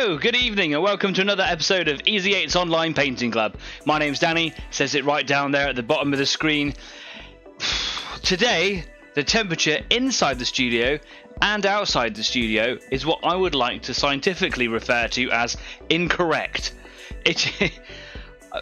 Hello, good evening, and welcome to another episode of Easy 8's Online Painting Club. My name's Danny, says it right down there at the bottom of the screen. Today, the temperature inside the studio and outside the studio is what I would like to scientifically refer to as incorrect.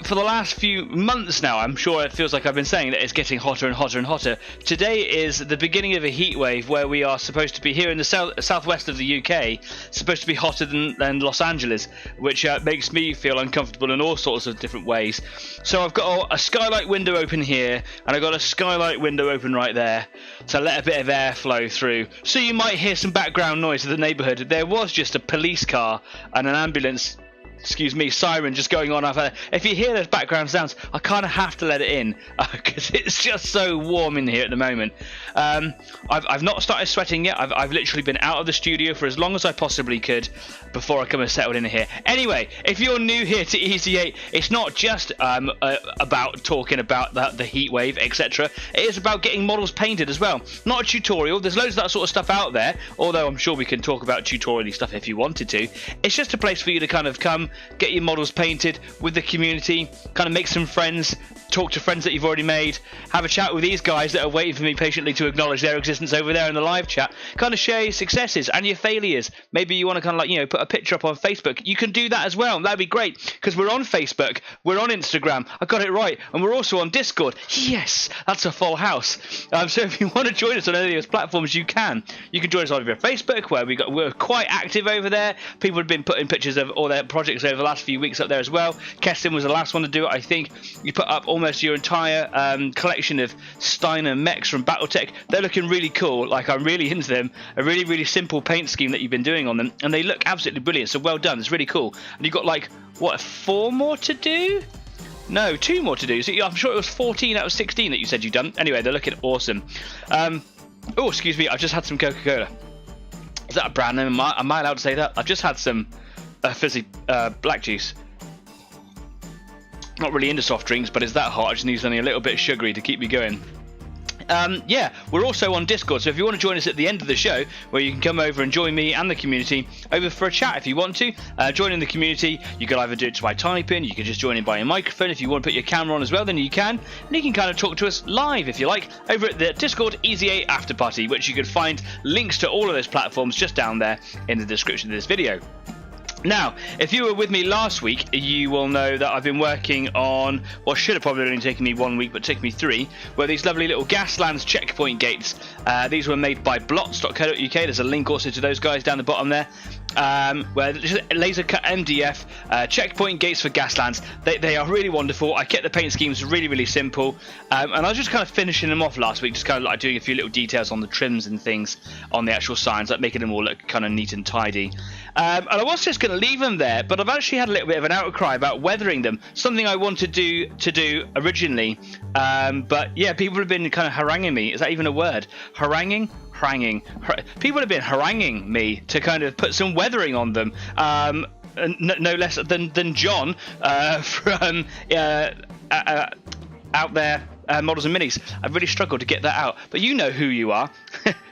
For the last few months now, I'm sure it feels like I've been saying that it's getting hotter and hotter and hotter. Today is the beginning of a heat wave where we are supposed to be here in the southwest of the UK, supposed to be hotter than Los Angeles, which makes me feel uncomfortable in all sorts of different ways. So I've got a skylight window open here, and I've got a skylight window open right there to let a bit of air flow through. So you might hear some background noise of the neighbourhood. There was just a police car and an ambulance, siren just going on. If you hear those background sounds, I kind of have to let it in because it's just so warm in here at the moment. I've not started sweating yet. I've literally been out of the studio for as long as I possibly could before I come and settled in here. Anyway, if you're new here to Easy 8, it's not just about talking about the heat wave, etc. It is about getting models painted as well. Not a tutorial. There's loads of that sort of stuff out there, although I'm sure we can talk about tutorial-y stuff if you wanted to. It's just a place for you to kind of come, get your models painted with the community, kind of make some friends, talk to friends that you've already made, have a chat with these guys that are waiting for me patiently to acknowledge their existence over there in the live chat, kind of share your successes and your failures. Maybe you want to kind of like, put a picture up on Facebook. You can do that as well. That'd be great because we're on Facebook, we're on Instagram, I got it right, and we're also on Discord. Yes, that's a full house. So if you want to join us on any of those platforms, you can. You can join us on over Facebook, where we're quite active over there. People have been putting pictures of all their projects over the last few weeks up there as well. Keston was the last one to do it, I think. You put up almost your entire collection of Steiner mechs from Battletech. They're looking really cool. Like, I'm really into them. A really, really simple paint scheme that you've been doing on them, and they look absolutely brilliant. So well done. It's really cool. And you've got like, what, 4 more to do? No, 2 more to do. So I'm sure it was 14 out of 16 that you said you'd done. Anyway, they're looking awesome. Oh, excuse me. I've just had some Coca-Cola. Is that a brand name? Am I allowed to say that? I've just had some fizzy black juice. Not really into soft drinks, but it's that hot. I just need something a little bit sugary to keep me going. Yeah, we're also on Discord, so if you want to join us at the end of the show, where you can come over and join me and the community over for a chat if you want to. Join in the community, you can either do it by typing, you can just join in by a microphone. If you want to put your camera on as well, then you can. And you can kind of talk to us live, if you like, over at the Discord Easy 8 After Party, which you can find links to all of those platforms just down there in the description of this video. Now, if you were with me last week, you will know that I've been working on what should have probably only taken me 1 week, but took me 3, were these lovely little Gaslands checkpoint gates. These were made by blots.co.uk. There's a link also to those guys down the bottom there. Where just laser cut MDF checkpoint gates for Gaslands. They are really wonderful. I kept the paint schemes really, really simple, and I was just kind of finishing them off last week, just kind of like doing a few little details on the trims and things on the actual signs, like making them all look kind of neat and tidy. And I was just going to leave them there, but I've actually had a little bit of an outcry about weathering them, something I wanted to do originally, but yeah, people have been kind of haranguing me. Is that even a word? Haranguing? People have been haranguing me to kind of put some weathering on them, no less than John from out there, Models and Minis. I've really struggled to get that out, but you know who you are.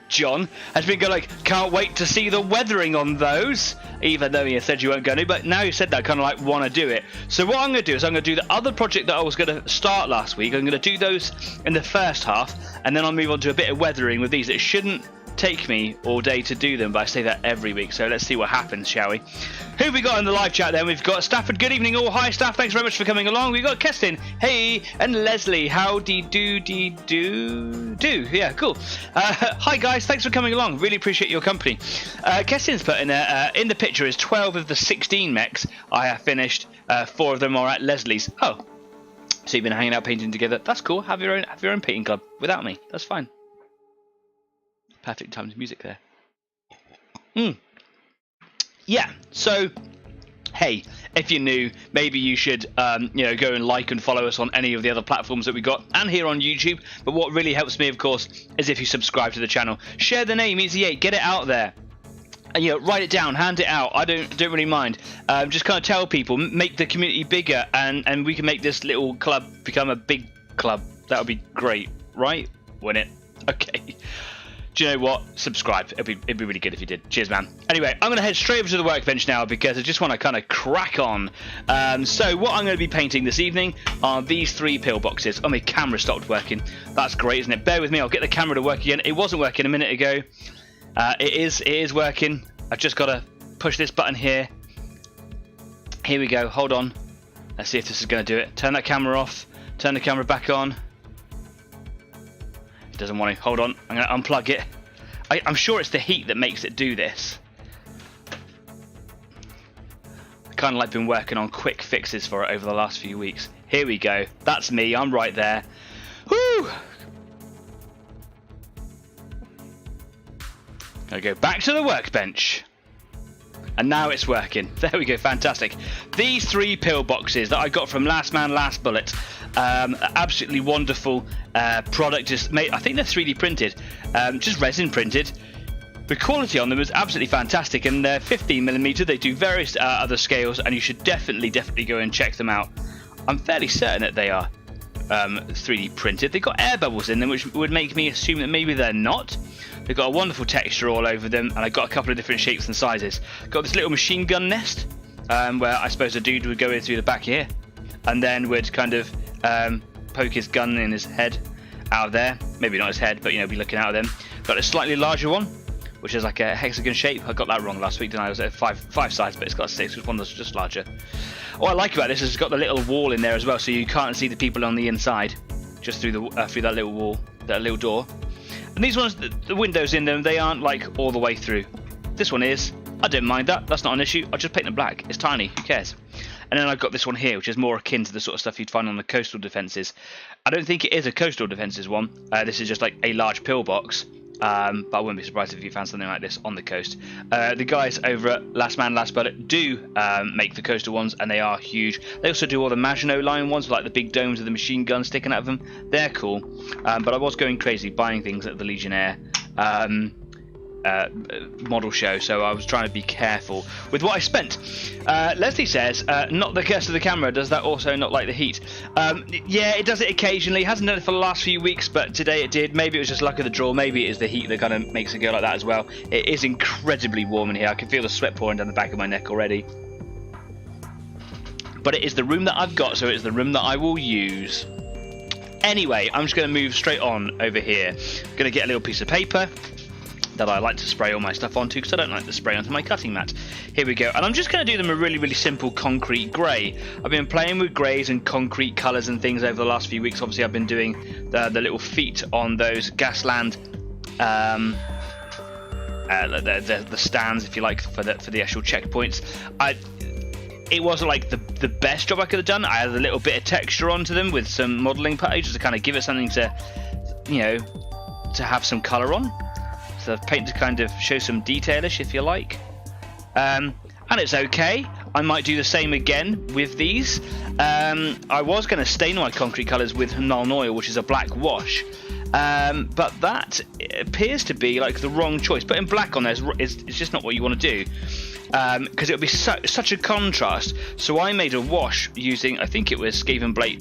John has been going like, can't wait to see the weathering on those, even though you said you weren't going to, but now you said that, kind of like want to do it. So what I'm going to do is I'm going to do the other project that I was going to start last week. I'm going to do those in the first half, and then I'll move on to a bit of weathering with these. It shouldn't take me all day to do them, but I say that every week, so let's see what happens, shall we? Who have we got in the live chat then? We've got Stafford. Good evening all. Hi Staff, thanks very much for coming along. We've got Keston, hey, and Leslie. Howdy do. Yeah, cool. Hi guys, thanks for coming along. Really appreciate your company. Keston's put in the picture is 12 of the 16 mechs I have finished. 4 of them are at Leslie's. Oh, so you've been hanging out painting together. That's cool. Have your own painting club without me. That's fine. Perfect timed music there. Yeah, so hey, if you're new, maybe you should go and like and follow us on any of the other platforms that we got, and here on YouTube. But what really helps me, of course, is if you subscribe to the channel. Share the name, Easy 8, get it out there. And write it down, hand it out. I don't really mind. Just kind of tell people, make the community bigger, and we can make this little club become a big club. That would be great, right? Wouldn't it? Okay. do you know what? Subscribe. It'd be really good if you did. Cheers, man. Anyway, I'm going to head straight over to the workbench now because I just want to kind of crack on. So what I'm going to be painting this evening are these 3 pillboxes. Oh, my camera stopped working. That's great, isn't it? Bear with me. I'll get the camera to work again. It wasn't working a minute ago. It is working. I've just got to push this button here. Here we go. Hold on. Let's see if this is going to do it. Turn that camera off. Turn the camera back on. It doesn't want to. Hold on. I'm going to unplug it. I'm sure it's the heat that makes it do this. I kind of like been working on quick fixes for it over the last few weeks. Here we go. That's me. I'm right there. Woo! Gonna go back to the workbench. And now it's working. There we go, fantastic. These 3 pillboxes that I got from Last Man Last Bullet, absolutely wonderful product. Just made, I think they're 3D printed, just resin printed. The quality on them is absolutely fantastic, and they're 15mm. They do various other scales, and you should definitely go and check them out. I'm fairly certain that they are 3D printed. They've got air bubbles in them, which would make me assume that maybe they're not. They've got a wonderful texture all over them, and I've got a couple of different shapes and sizes. Got this little machine gun nest, where I suppose a dude would go in through the back here, and then would kind of poke his gun in his head out of there. Maybe not his head, but be looking out of them. Got a slightly larger one, which is like a hexagon shape. I got that wrong last week, didn't I? I was at 5 size, but it's got a 6, which one that's just larger. What I like about this is it's got the little wall in there as well, so you can't see the people on the inside, just through that little wall, that little door. And these ones, the windows in them, they aren't like all the way through. This one is. I don't mind that. That's not an issue. I'll just paint them black. It's tiny. Who cares? And then I've got this one here, which is more akin to the sort of stuff you'd find on the coastal defences. I don't think it is a coastal defences one. This is just like a large pillbox. But I wouldn't be surprised if you found something like this on the coast. The guys over at Last Man Last Bullet do make the coastal ones, and they are huge. They also do all the Maginot Line ones, like the big domes with the machine gun sticking out of them. They're cool. But I was going crazy buying things at the Legionnaire model show, so I was trying to be careful with what I spent. Leslie says, not the curse of the camera, does that also not like the heat? Yeah, it does it occasionally. It hasn't done it for the last few weeks, but today it did. Maybe it was just luck of the draw. Maybe it is the heat that kind of makes it go like that as well. It is incredibly warm in here. I can feel the sweat pouring down the back of my neck already. But it is the room that I've got, so it's the room that I will use. Anyway, I'm just going to move straight on over here. I'm going to get a little piece of paper that I like to spray all my stuff onto, because I don't like to spray onto my cutting mat. Here we go, and I'm just going to do them a really simple concrete grey. I've been playing with greys and concrete colours and things over the last few weeks. Obviously I've been doing the little feet on those Gasland the stands, if you like, for the actual checkpoints. It wasn't like the best job I could have done. I added a little bit of texture onto them with some modelling pages to kind of give it something to, to have some colour on. So I've painted to kind of show some detailish, if you like. And it's okay. I might do the same again with these. I was going to stain my concrete colours with Nuln Oil, which is a black wash. But that appears to be like the wrong choice. Putting black on there is just not what you want to do. Because it would be such a contrast. So I made a wash using, I think it was Skaven Blight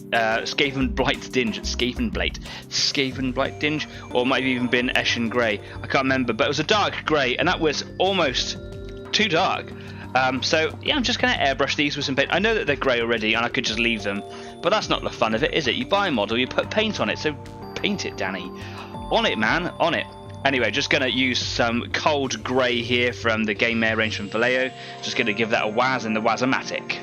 Dinge, or it might have even been Eshin Grey. I can't remember, but it was a dark grey, and that was almost too dark. So yeah, I'm just going to airbrush these with some paint. I know that they're grey already, and I could just leave them, but that's not the fun of it, is it? You buy a model, you put paint on it, so paint it, Danny. On it, man, on it. Anyway, just going to use some cold grey here from the Game Air range from Vallejo. Just going to give that a waz in the Wazomatic.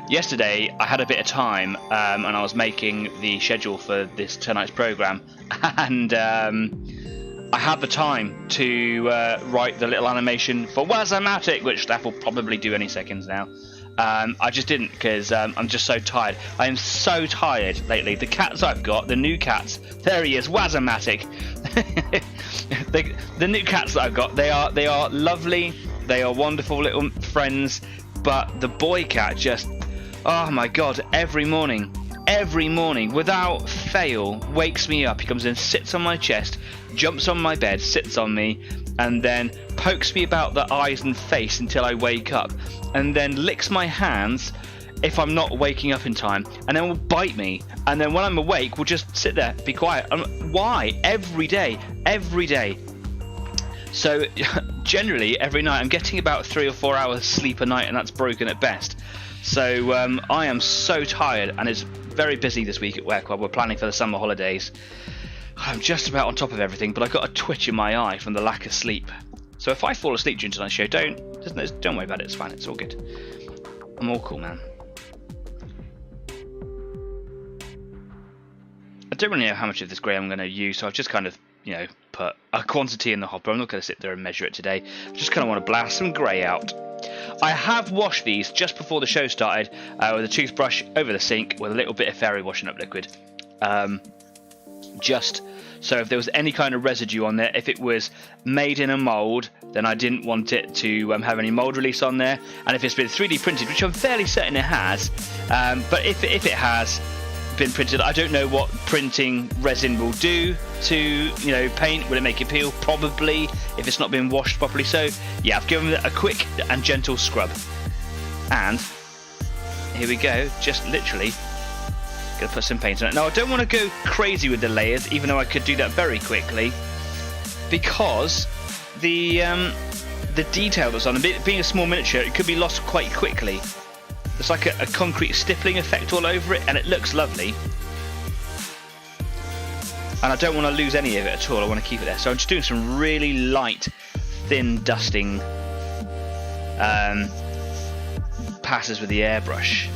Yesterday, I had a bit of time, and I was making the schedule for tonight's programme, and I had the time to write the little animation for Wazomatic, which that will probably do any seconds now. I just didn't, because I'm just so tired. I am so tired lately. The cats I've got, the new cats, there he is, Wazomatic. the new cats that I've got, they are lovely, they are wonderful little friends, but the boy cat just, oh my god, every morning, without fail, wakes me up. He comes in, sits on my chest, jumps on my bed, sits on me, and then pokes me about the eyes and face until I wake up, and then licks my hands if I'm not waking up in time, and then will bite me, and then when I'm awake will just sit there, be quiet. Why? Every day, So generally every night I'm getting about 3 or 4 hours sleep a night, and that's broken at best. So I am so tired, and it's very busy this week at work while we're planning for the summer holidays. I'm just about on top of everything, but I've got a twitch in my eye from the lack of sleep. So if I fall asleep during tonight's show, don't worry about it. It's fine. It's all good. I'm all cool, man. I don't really know how much of this grey I'm going to use, so I've just kind of, put a quantity in the hopper. I'm not going to sit there and measure it today. I just kind of want to blast some grey out. I have washed these just before the show started with a toothbrush over the sink with a little bit of fairy washing up liquid. Just so if there was any kind of residue on there, if it was made in a mould, then I didn't want it to have any mould release on there. And if it's been 3D printed, which I'm fairly certain it has, but if it has been printed, I don't know what printing resin will do to paint. Will it make it peel? Probably, if it's not been washed properly. So yeah, I've given it a quick and gentle scrub, and here we go. Just literally gonna put some paint on it. Now I don't want to go crazy with the layers, even though I could do that very quickly, because the detail that's on it, being a small miniature, it could be lost quite quickly. It's like a concrete stippling effect all over it, and it looks lovely. And I don't want to lose any of it at all. I want to keep it there. So I'm just doing some really light, thin dusting passes with the airbrush.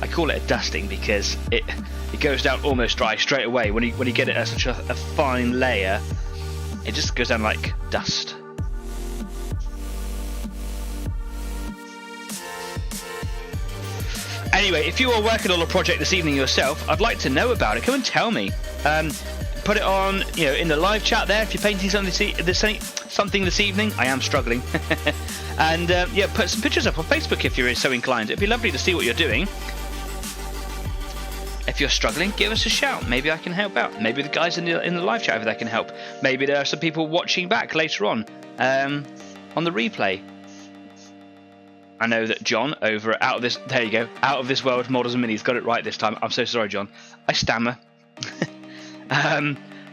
I call it a dusting because it goes down almost dry straight away. When you get it at such a fine layer, it just goes down like dust. Anyway, if you are working on a project this evening yourself, I'd like to know about it. Come and tell me. Put it on, in the live chat there. If you're painting something this evening, I am struggling. And yeah, put some pictures up on Facebook if you're so inclined. It'd be lovely to see what you're doing. If you're struggling, give us a shout. Maybe I can help out. Maybe the guys in the live chat over there can help. Maybe there are some people watching back later on the replay. I know that John over at Out of This World Models and Minis got it right this time. I'm so sorry, John. I stammer.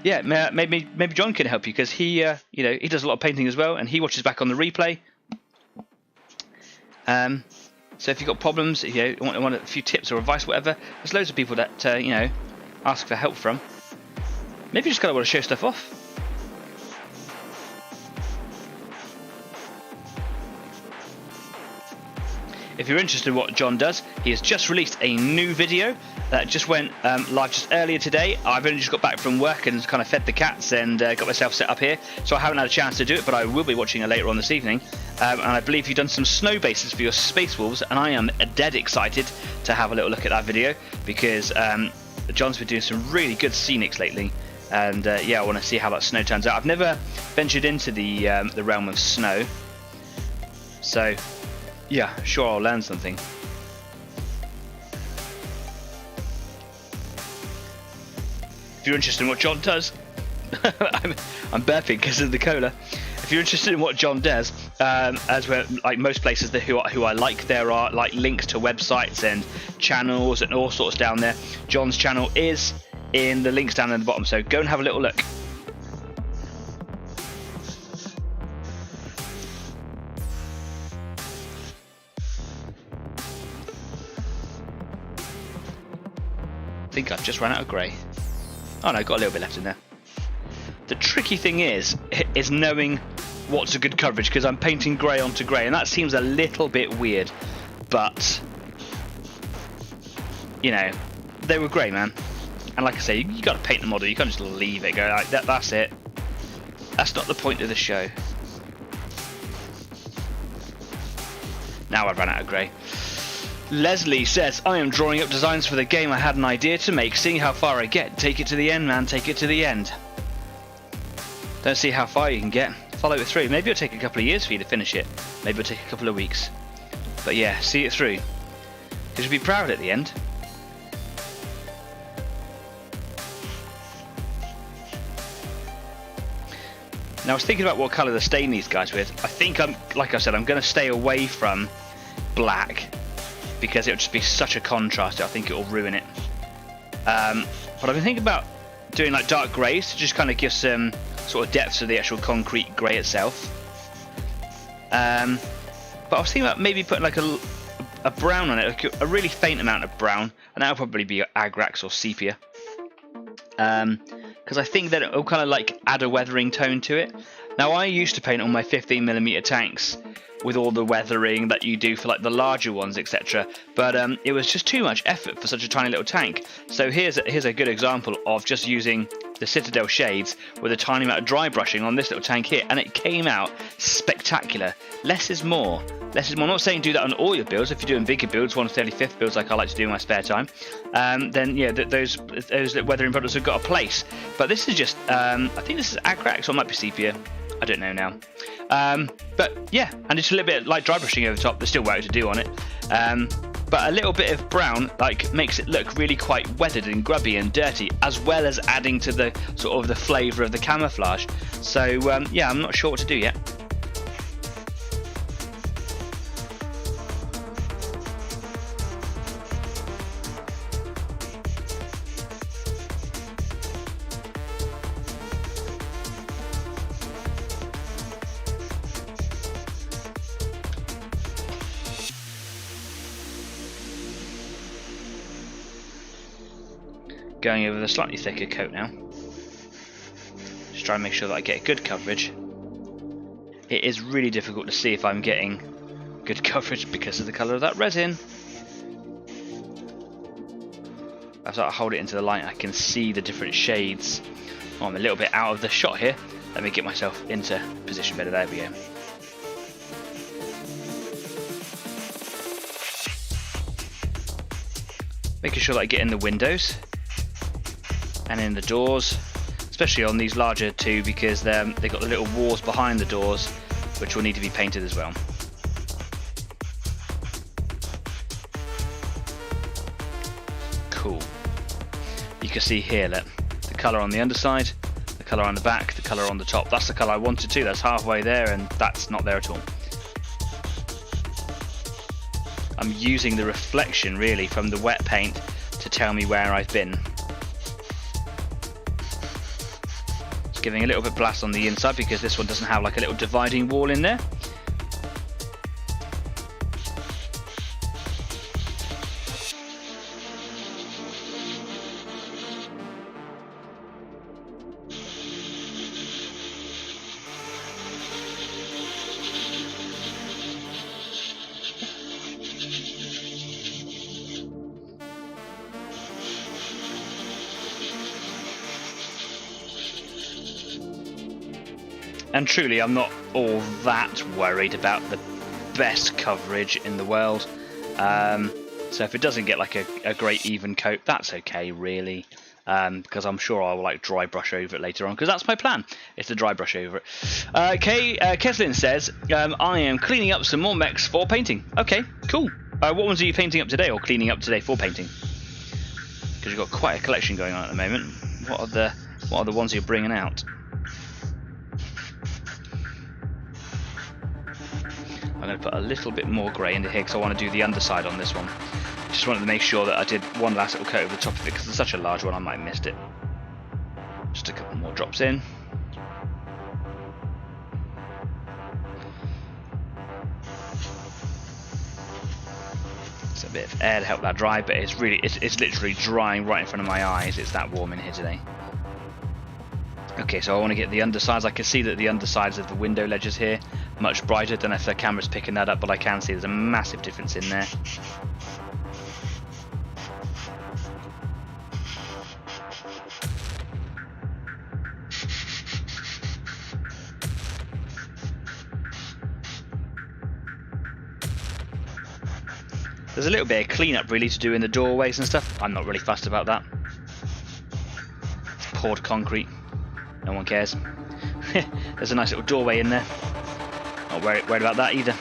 Yeah, maybe John can help you, because he he does a lot of painting as well, and he watches back on the replay. So if you've got problems, if you want a few tips or advice, whatever, there's loads of people that ask for help from. Maybe you just kind of want to show stuff off. If you're interested in what John does, he has just released a new video that just went live just earlier today. I've only just got back from work and kind of fed the cats and got myself set up here, so I haven't had a chance to do it, but I will be watching it later on this evening. And I believe you've done some snow bases for your Space Wolves, and I am dead excited to have a little look at that video, because John's been doing some really good scenics lately, and yeah, I want to see how that snow turns out. I've never ventured into the realm of snow, so yeah, sure, I'll learn something. If you're interested in what John does, I'm burping because of the cola. If you're interested in what John does, as we're like most places who I like, there are like links to websites and channels and all sorts down there. John's channel is in the links down at the bottom, so go and have a little look. I think I've just run out of grey. Oh no, got a little bit left in there. The tricky thing is knowing what's a good coverage, because I'm painting grey onto grey, and that seems a little bit weird, but they were grey, man. And like I say, you got to paint the model. You can't just leave it, go like that. That's it. That's not the point of the show. Now I've run out of grey. Leslie says, I am drawing up designs for the game I had an idea to make, seeing how far I get. Take it to the end, man, take it to the end. Don't see how far you can get. Follow it through. Maybe it'll take a couple of years for you to finish it. Maybe it'll take a couple of weeks. But yeah, see it through. Because you'll be proud at the end. Now I was thinking about what colour to stain these guys with. I think like I said, I'm going to stay away from black, because it would just be such a contrast. I think it will ruin it. But I've been thinking about doing like dark greys to just kind of give some sort of depths of the actual concrete grey itself. But I was thinking about maybe putting like a brown on it, like a really faint amount of brown, and that'll probably be Agrax or sepia. Because I think that it'll kind of like add a weathering tone to it. Now I used to paint on my 15mm tanks with all the weathering that you do for like the larger ones, etc. But it was just too much effort for such a tiny little tank. So here's a good example of just using the Citadel shades with a tiny amount of dry brushing on this little tank here, and it came out spectacular. Less is more. Less is more. I'm not saying do that on all your builds. If you're doing bigger builds, 1/35 builds like I like to do in my spare time, then yeah, those weathering products have got a place. But this is just, I think this is Agrax or it might be sepia. I don't know now. But yeah, and just a little bit of light dry brushing over the top. There's still work to do on it. But a little bit of brown like makes it look really quite weathered and grubby and dirty, as well as adding to the sort of the flavour of the camouflage. So yeah, I'm not sure what to do yet. Going over the slightly thicker coat now. Just try and make sure that I get good coverage. It is really difficult to see if I'm getting good coverage because of the colour of that resin. As I hold it into the light, I can see the different shades. Oh, I'm a little bit out of the shot here. Let me get myself into position better. There we go. Making sure that I get in the windows and in the doors, especially on these larger two, because they've got the little walls behind the doors which will need to be painted as well. Cool. You can see here that the colour on the underside, the colour on the back, the colour on the top. That's the colour I wanted to. That's halfway there, and that's not there at all. I'm using the reflection really from the wet paint to tell me where I've been. Giving a little bit of blast on the inside because this one doesn't have like a little dividing wall in there. And truly, I'm not all that worried about the best coverage in the world. So if it doesn't get like a great even coat, that's okay, really. Because I'm sure I'll like dry brush over it later on, because that's my plan, is to dry brush over it. Keslin says, I am cleaning up some more mechs for painting. Okay, cool. What ones are you painting up today, or cleaning up today for painting? Because you've got quite a collection going on at the moment. What are the ones you're bringing out? I'm going to put a little bit more grey into here because I want to do the underside on this one. Just wanted to make sure that I did one last little coat over the top of it because it's such a large one I might have missed it. Just a couple more drops in. It's a bit of air to help that dry, but it's literally drying right in front of my eyes. It's that warm in here today. Okay, so I want to get the undersides. I can see that the undersides of the window ledges here much brighter than if the camera's picking that up, but I can see there's a massive difference in there. There's a little bit of cleanup really to do in the doorways and stuff. I'm not really fussed about that. It's poured concrete. No one cares. There's a nice little doorway in there. Not worried about that either.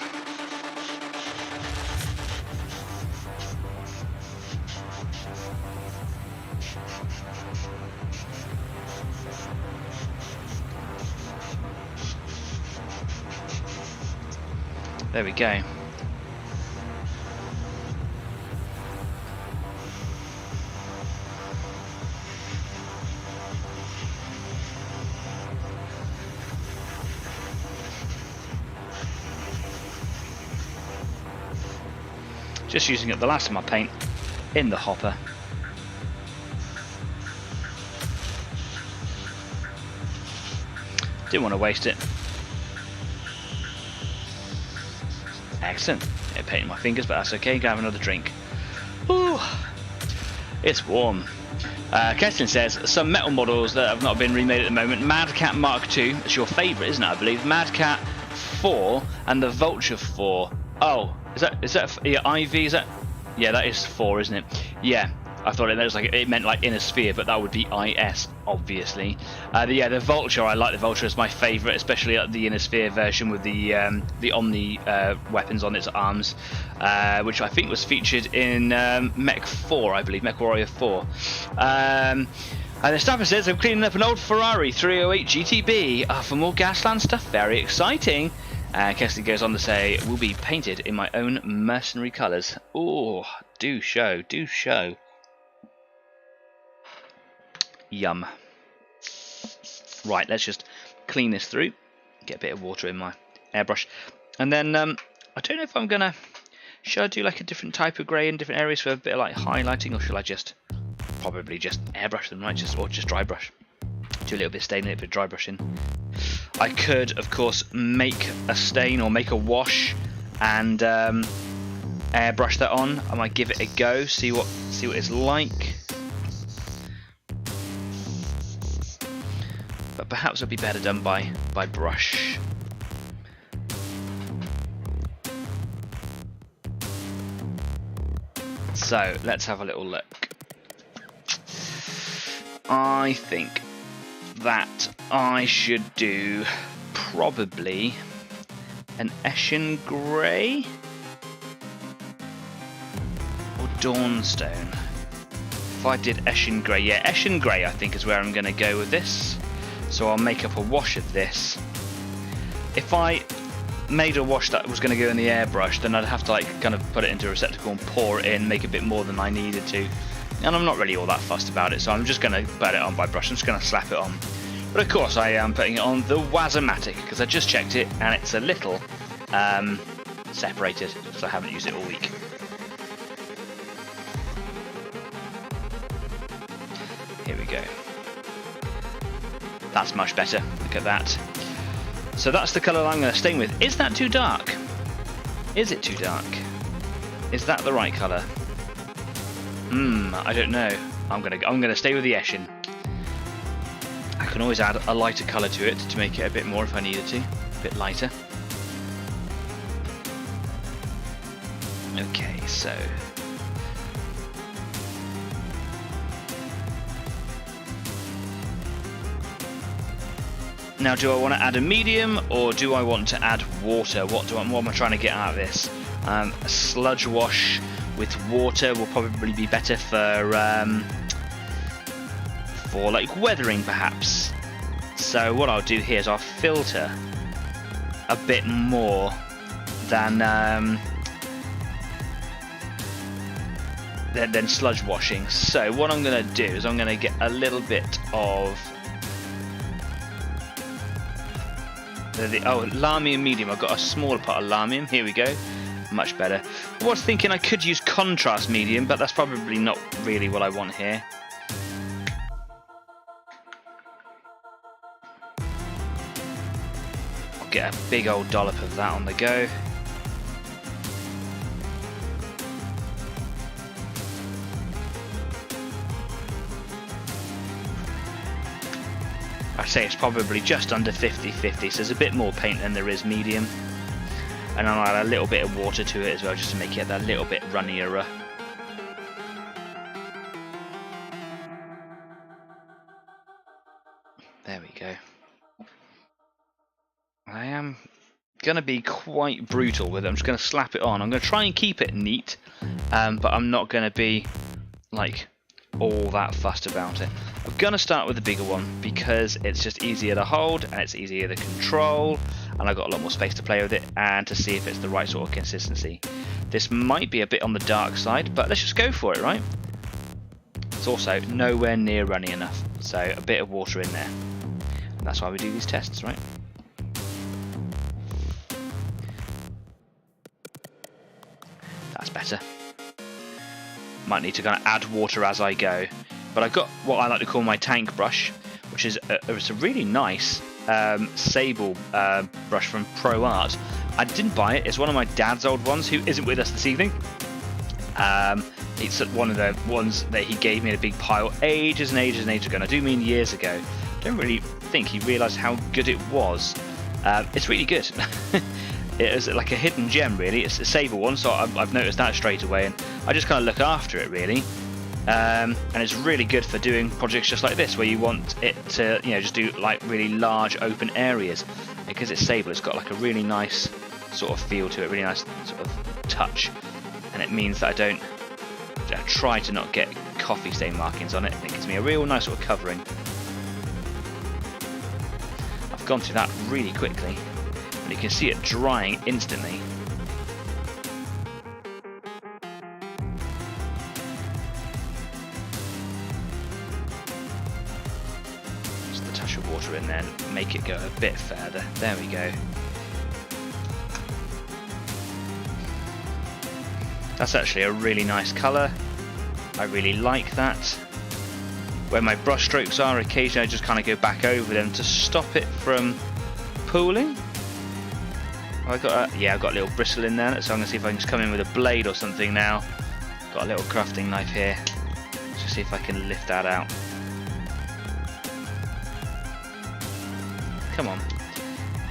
There we go. Just using up the last of my paint in the hopper. Didn't want to waste it. Excellent. It painted my fingers, but that's okay. Can have another drink. Ooh, it's warm. Keston says some metal models that have not been remade at the moment. Mad Cat Mark II. It's your favourite, isn't it? I believe Mad Cat 4 and the Vulture 4. Oh, is that yeah, IV? Is that? Yeah, that is 4, isn't it? Yeah. I thought it meant like inner sphere, but that would be IS, obviously. Yeah, the Vulture. I like the Vulture as my favourite, especially the inner sphere version with the Omni weapons on its arms, which I think was featured in Mech 4, I believe, Mech Warrior 4. And the staffer says I'm cleaning up an old Ferrari 308 GTB for more Gasland stuff. Very exciting. Kesley goes on to say, will be painted in my own mercenary colours. Oh, do show, do show. Yum. Right, let's just clean this through. Get a bit of water in my airbrush. And then, I don't know if I'm going to... Should I do like a different type of grey in different areas for a bit of like highlighting, or should I just... Probably just airbrush them, right? Or just dry brush. Do a little bit of staining it for dry brushing. I could, of course, make a stain or make a wash and airbrush that on. I might give it a go, see what it's like. But perhaps it'll be better done by brush. So let's have a little look. I think that I should do probably an Eshin Grey or Dawnstone. If I did Eshin Grey, yeah, Eshin Grey I think is where I'm going to go with this. So I'll make up a wash of this. If I made a wash that was going to go in the airbrush, then I'd have to like kind of put it into a receptacle and pour it in, make a bit more than I needed to. And I'm not really all that fussed about it, so I'm just going to put it on by brush. I'm just going to slap it on. But of course I am putting it on the Wazomatic, because I just checked it and it's a little separated, because I haven't used it all week. Here we go. That's much better. Look at that. So that's the colour I'm going to stain with. Is that too dark? Is it too dark? Is that the right colour? I don't know. I'm gonna stay with the Eshin. I can always add a lighter colour to it to make it a bit more if I needed to. A bit lighter. Okay, so now, do I want to add a medium or do I want to add water? What am I trying to get out of this? A sludge wash with water will probably be better for like weathering perhaps. So what I'll do here is I'll filter a bit more than sludge washing. So what I'm going to do is I'm going to get a little bit of Lamium medium. I've got a smaller part of Lamium. Here we go. Much better. I was thinking I could use contrast medium, but that's probably not really what I want here. I'll get a big old dollop of that on the go. I'd say it's probably just under 50-50, so there's a bit more paint than there is medium. And I'll add a little bit of water to it as well, just to make it that little bit runnier. There we go. I am going to be quite brutal with it. I'm just going to slap it on. I'm going to try and keep it neat, but I'm not going to be like all that fussed about it. I'm going to start with the bigger one because it's just easier to hold and it's easier to control, and I've got a lot more space to play with it and to see if it's the right sort of consistency. This might be a bit on the dark side, but let's just go for it, right? It's also nowhere near runny enough, so a bit of water in there. And that's why we do these tests, right? That's better. Might need to kind of add water as I go. But I've got what I like to call my tank brush, which is it's a really nice sable brush from Pro Art. I didn't buy it. It's one of my dad's old ones, who isn't with us this evening. It's one of the ones that he gave me in a big pile ages and ages and ages ago, and I do mean years ago. Don't really think he realised how good it was. It's really good. It is like a hidden gem, really. It's a sable one, so I've noticed that straight away, and I just kind of look after it, really. And it's really good for doing projects just like this, where you want it to, just do like really large open areas. Because it's sable, it's got like a really nice sort of feel to it, really nice sort of touch, and it means that I try to not get coffee stain markings on it. It gives me a real nice sort of covering. I've gone through that really quickly, and you can see it drying instantly. Just a touch of water in there and make it go a bit further. There we go. That's actually a really nice colour. I really like that. Where my brush strokes are, occasionally I just kind of go back over them to stop it from pooling. I've got a little bristle in there, so I'm going to see if I can just come in with a blade or something now. Got a little crafting knife here. Let's just see if I can lift that out. Come on.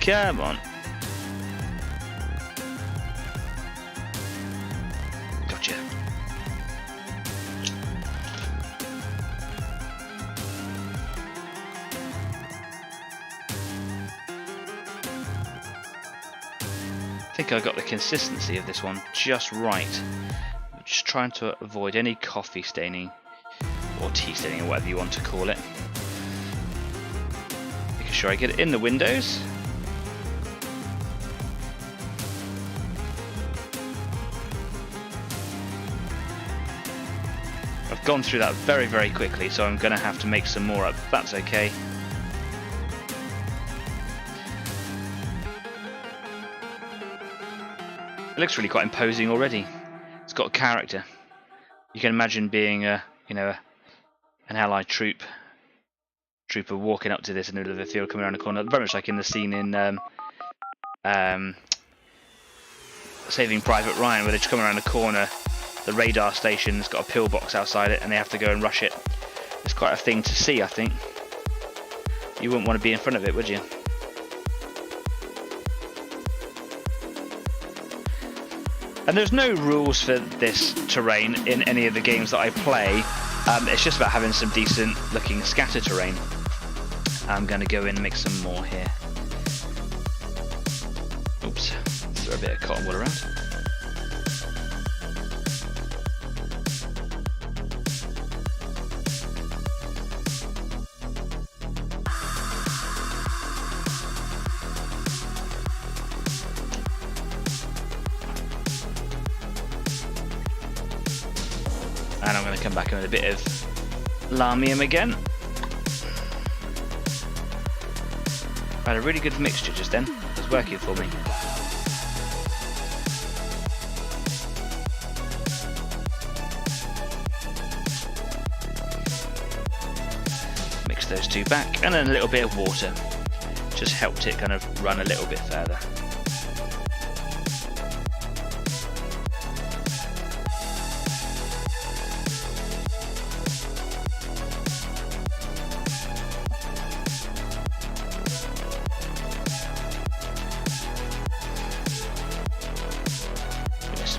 Come on. Gotcha. I think I got the consistency of this one just right. I'm just trying to avoid any coffee staining or tea staining or whatever you want to call it. Making sure I get it in the windows. I've gone through that very, very quickly, so I'm going to have to make some more up. That's okay. It looks really quite imposing already. It's got character. You can imagine being an allied trooper walking up to this in the middle of the field, coming around the corner, very much like in the scene in Saving Private Ryan, where they just come around the corner. The radar station's got a pillbox outside it, and they have to go and rush it. It's quite a thing to see, I think. You wouldn't want to be in front of it, would you? And there's no rules for this terrain in any of the games that I play. It's just about having some decent looking scatter terrain. I'm going to go in and mix some more here. Oops, throw a bit of cotton wool around. And I'm going to come back in with a bit of lamium again. I had a really good mixture just then. It was working for me. Mix those two back, and then a little bit of water. Just helped it kind of run a little bit further.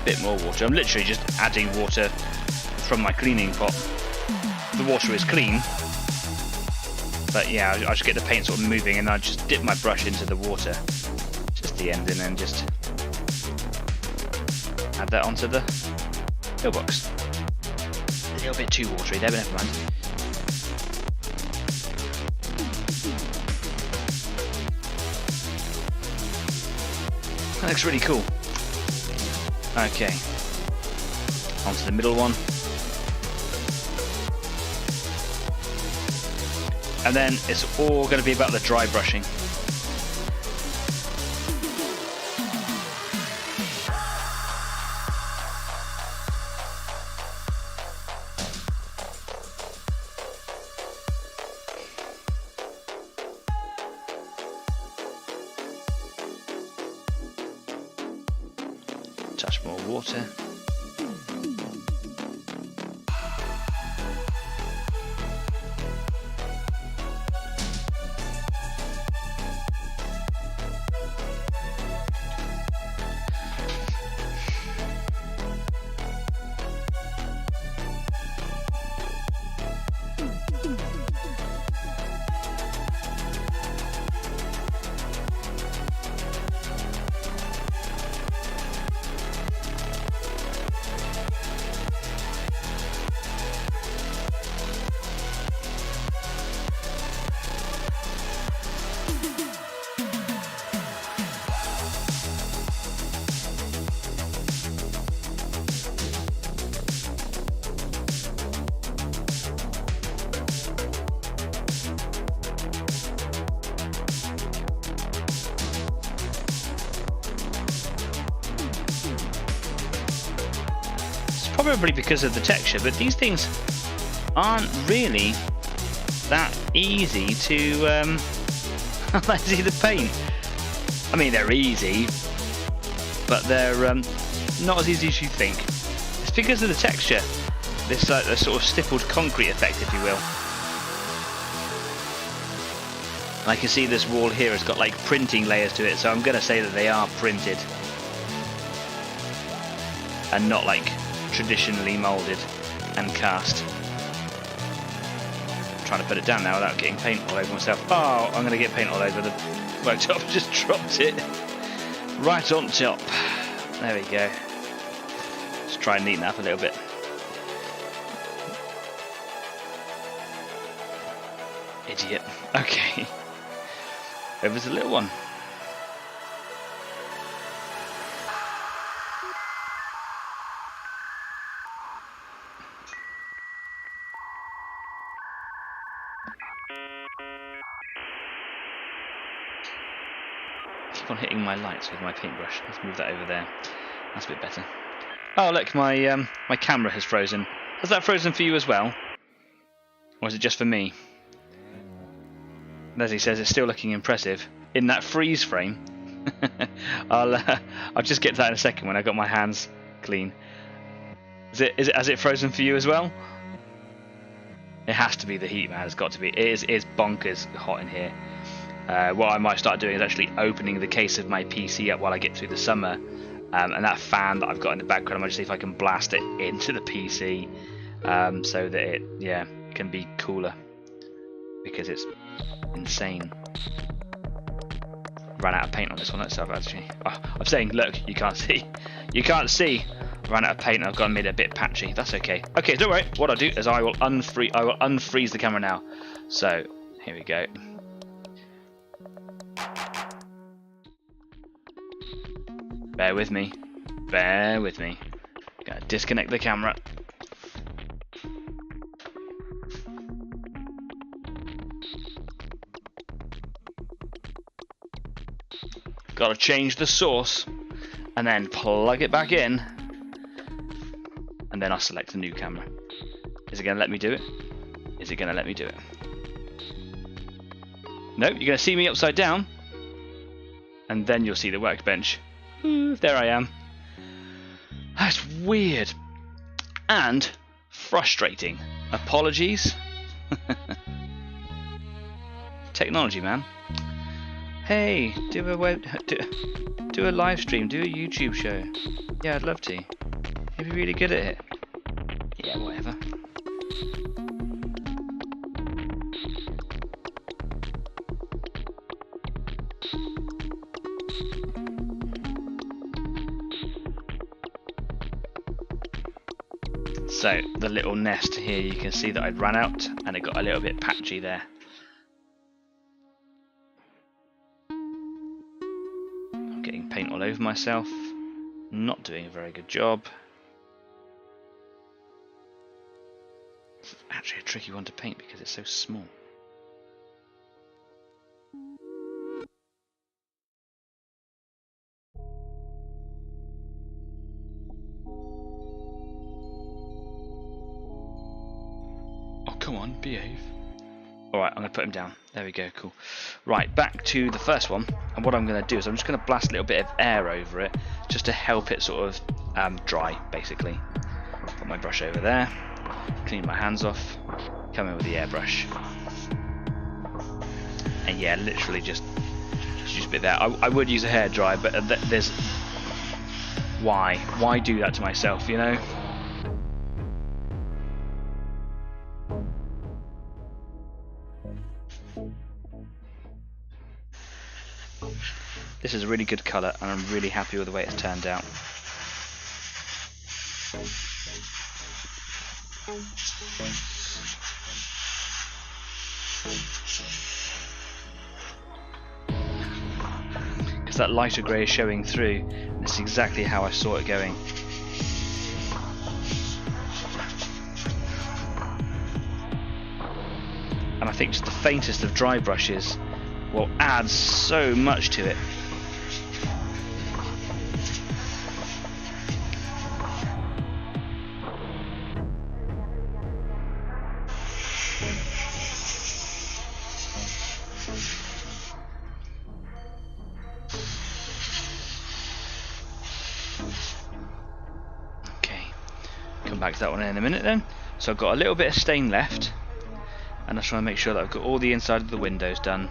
Bit more water. I'm literally just adding water from my cleaning pot. The water is clean, but yeah, I just get the paint sort of moving, and I just dip my brush into the water, just the end, and then just add that onto the pillbox. A little bit too watery there, but never mind. That looks really cool. Okay, onto the middle one, and then it's all going to be about the dry brushing. touch more water. Probably because of the texture, but these things aren't really that easy to easy to paint. I mean, they're easy, but they're not as easy as you think. It's because of the texture, this sort of stippled concrete effect, if you will. And I can see this wall here has got like printing layers to it, so I'm going to say that they are printed and not like traditionally moulded and cast. I'm trying to put it down now without getting paint all over myself. Oh, I'm going to get paint all over the worktop. Just dropped it right on top. There we go. Let's try and neaten up a little bit. Idiot. Okay. There's a little one. On hitting my lights with my paintbrush. Let's move that over there. That's a bit better. Oh look, my my camera has frozen. Has that frozen for you as well? Or is it just for me? Leslie says it's still looking impressive in that freeze frame. I'll just get to that in a second when I got my hands clean. Has it frozen for you as well? It has to be the heat, man. It's got to be. It is bonkers hot in here. What I might start doing is actually opening the case of my PC up while I get through the summer, and that fan that I've got in the background, I'm going to see if I can blast it into the PC so that it can be cooler, because it's insane. Ran out of paint on this one itself actually. Oh, I'm saying, look, you can't see. Ran out of paint and I've gone made it a bit patchy. That's okay. Okay, don't worry. What I'll do is I will unfreeze the camera now. So here we go. Bear with me. Bear with me. Gotta disconnect the camera. Gotta change the source and then plug it back in. And then I'll select a new camera. Is it gonna let me do it? Is it gonna let me do it? Nope, you're gonna see me upside down. And then you'll see the workbench. There I am. That's weird and frustrating. Apologies. Technology, man. Hey, do a live stream, do a YouTube show. Yeah, I'd love to. You'd be really good at it. Yeah, whatever. So the little nest here, you can see that I'd run out and it got a little bit patchy there. I'm getting paint all over myself. Not doing a very good job. It's actually a tricky one to paint because it's so small. Come on, behave. Alright, I'm going to put him down. There we go, cool. Right, back to the first one. And what I'm going to do is I'm just going to blast a little bit of air over it, just to help it sort of dry, basically. Put my brush over there, clean my hands off, come in with the airbrush. And yeah, literally just use a bit there. I would use a hairdryer, but there's... Why? Why do that to myself, you know? This is a really good colour, and I'm really happy with the way it's turned out. Because that lighter grey is showing through, and it's exactly how I saw it going. And I think just the faintest of dry brushes will add so much to it. Okay, come back to that one in a minute then. So I've got a little bit of stain left, and I just want to make sure that I've got all the inside of the windows done,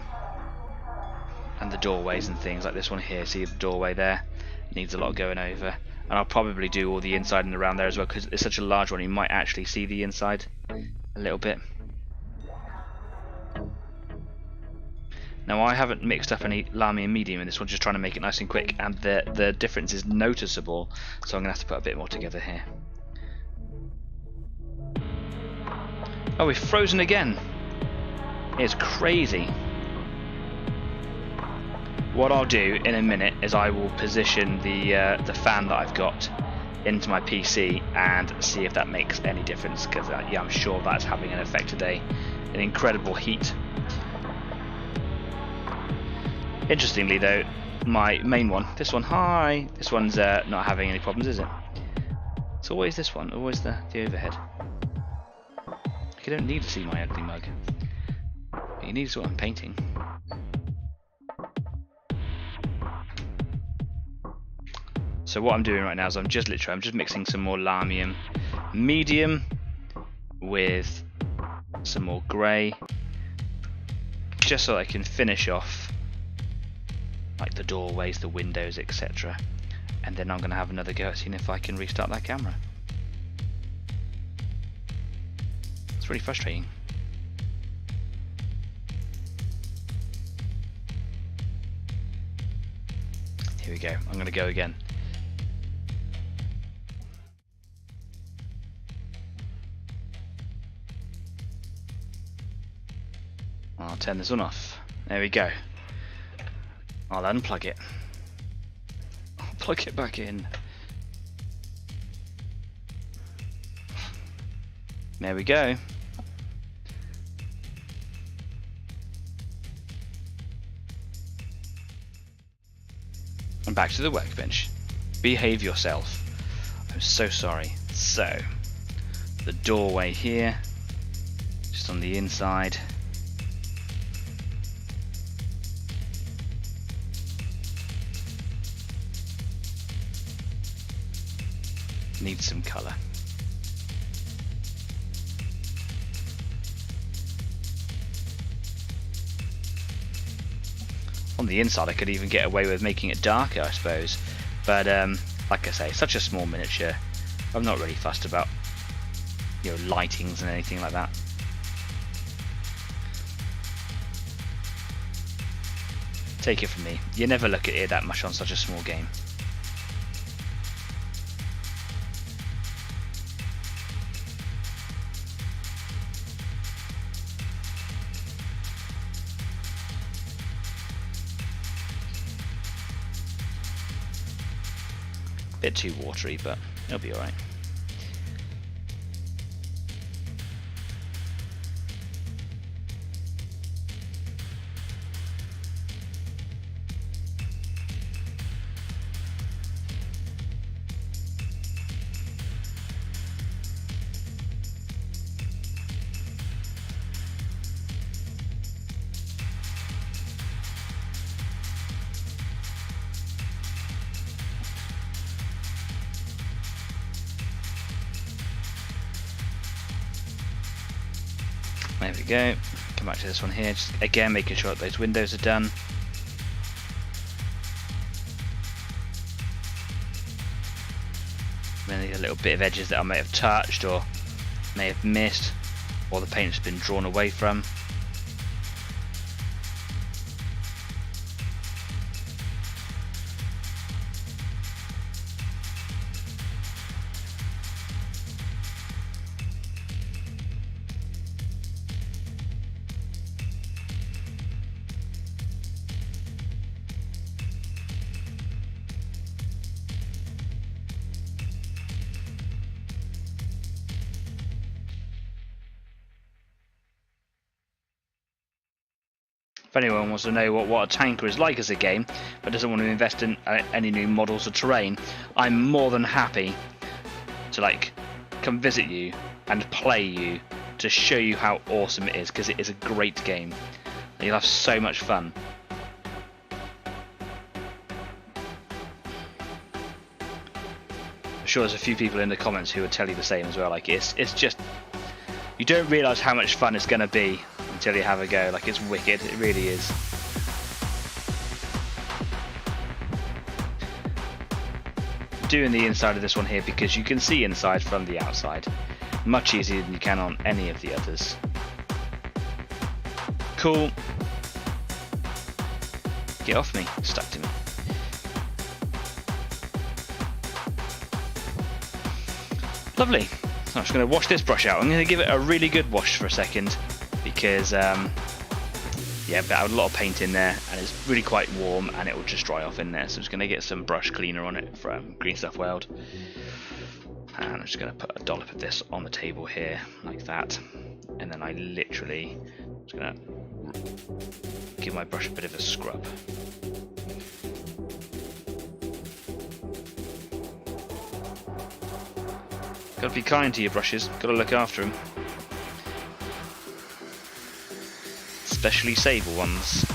and the doorways and things like this one here. See the doorway there? Needs a lot going over. And I'll probably do all the inside and around there as well, because it's such a large one you might actually see the inside a little bit. Now I haven't mixed up any Lamy and medium in this one, just trying to make it nice and quick, and the difference is noticeable, so I'm going to have to put a bit more together here. Oh, we've frozen again. It's crazy. What I'll do in a minute is I will position the fan that I've got into my PC and see if that makes any difference, because yeah, I'm sure that's having an effect today. An incredible heat. Interestingly though, my main one, this one, hi, this one's not having any problems, is it? It's always this one, always the overhead. You don't need to see my ugly mug, but you need to see what I'm painting. So what I'm doing right now is I'm just mixing some more Lamy medium with some more grey, just so I can finish off like the doorways, the windows, etc. And then I'm going to have another go at seeing if I can restart that camera. It's really frustrating. Here we go, I'm going to go again. I'll turn this one off. There we go. I'll unplug it. I'll plug it back in. There we go. And back to the workbench. Behave yourself. I'm so sorry. So, the doorway here, just on the inside. Needs some colour. On the inside I could even get away with making it darker, I suppose, but like I say, such a small miniature, I'm not really fussed about, you know, lightings and anything like that. Take it from me, you never look at it that much on such a small game. Bit too watery, but it'll be alright. There we go. Come back to this one here, just again making sure that those windows are done. Maybe a little bit of edges that I may have touched or may have missed, or the paint's been drawn away from. If anyone wants to know what a tanker is like as a game, but doesn't want to invest in any new models or terrain, I'm more than happy to come visit you and play you to show you how awesome it is, because it is a great game. And you'll have so much fun. I'm sure there's a few people in the comments who would tell you the same as well. It's just, you don't realise how much fun it's going to be until you have a go. It's wicked, it really is. Doing the inside of this one here because you can see inside from the outside much easier than you can on any of the others. Cool. Get off me, stuck to me. Lovely. So I'm just going to wash this brush out. I'm going to give it a really good wash for a second, because yeah, I've got a lot of paint in there and it's really quite warm and it will just dry off in there. So I'm just going to get some brush cleaner on it from Green Stuff World, and I'm just going to put a dollop of this on the table here like that, and then I literally just going to give my brush a bit of a scrub. Got to be kind to your brushes, got to look after them. Especially sable ones.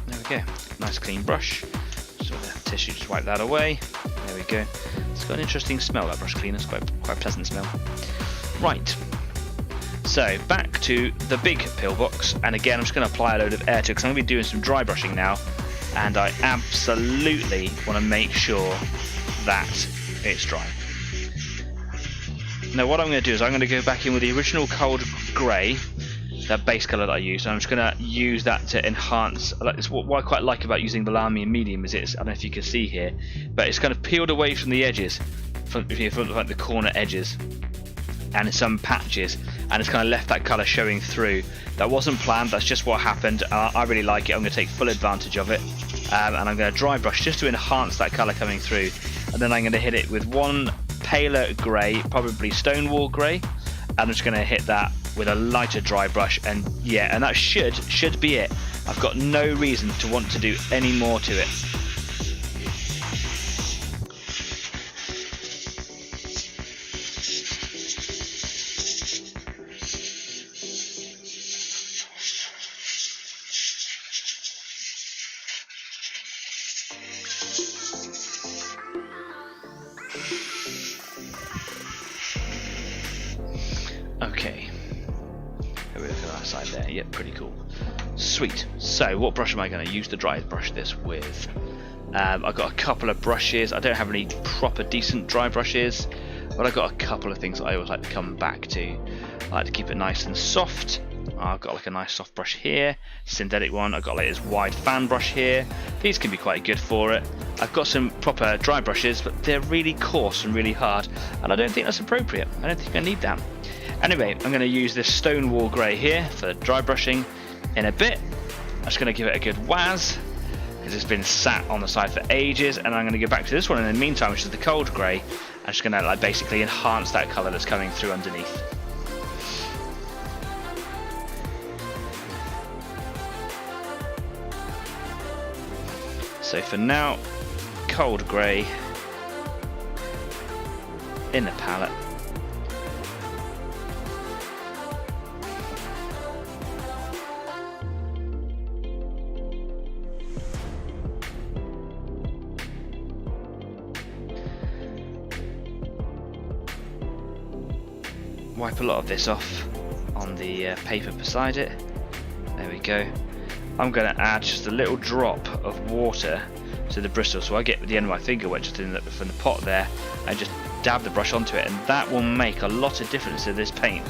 There we go, nice clean brush. So with the tissue, just wipe that away. There we go. It's got an interesting smell, that brush cleaner. It's quite a pleasant smell. Right. So back to the big pillbox, and again I'm just going to apply a load of air to it because I'm going to be doing some dry brushing now, and I absolutely want to make sure that it's dry. Now what I'm going to do is I'm going to go back in with the original cold grey, that base colour that I used, and I'm just going to use that to enhance. It's what I quite like about using the Lamy and medium is I don't know if you can see here, but it's kind of peeled away from the edges, from the corner edges, and in some patches, and it's kind of left that colour showing through. That wasn't planned, that's just what happened. I really like it. I'm going to take full advantage of it, and I'm going to dry brush just to enhance that colour coming through, and then I'm going to hit it with one paler grey, probably Stonewall grey, and I'm just going to hit that with a lighter dry brush, and yeah, and that should be it. I've got no reason to want to do any more to it. Okay. Look at that side there. Yep, pretty cool. Sweet. So, what brush am I going to use to dry brush this with? I've got a couple of brushes. I don't have any proper decent dry brushes, but I've got a couple of things I always like to come back to. I like to keep it nice and soft. I've got a nice soft brush here, synthetic one. I've got this wide fan brush here. These can be quite good for it. I've got some proper dry brushes, but they're really coarse and really hard, and I don't think that's appropriate. I don't think I need that. Anyway, I'm going to use this Stonewall grey here for dry brushing in a bit. I'm just going to give it a good waz, because it's been sat on the side for ages, and I'm going to go back to this one in the meantime, which is the cold grey. I'm just going to basically enhance that colour that's coming through underneath. So for now, cold grey in the palette. Wipe a lot of this off on the paper beside it. There we go. I'm going to add just a little drop of water to the bristle, so I get the end of my finger wet just from the pot there, and just dab the brush onto it, and that will make a lot of difference to this paint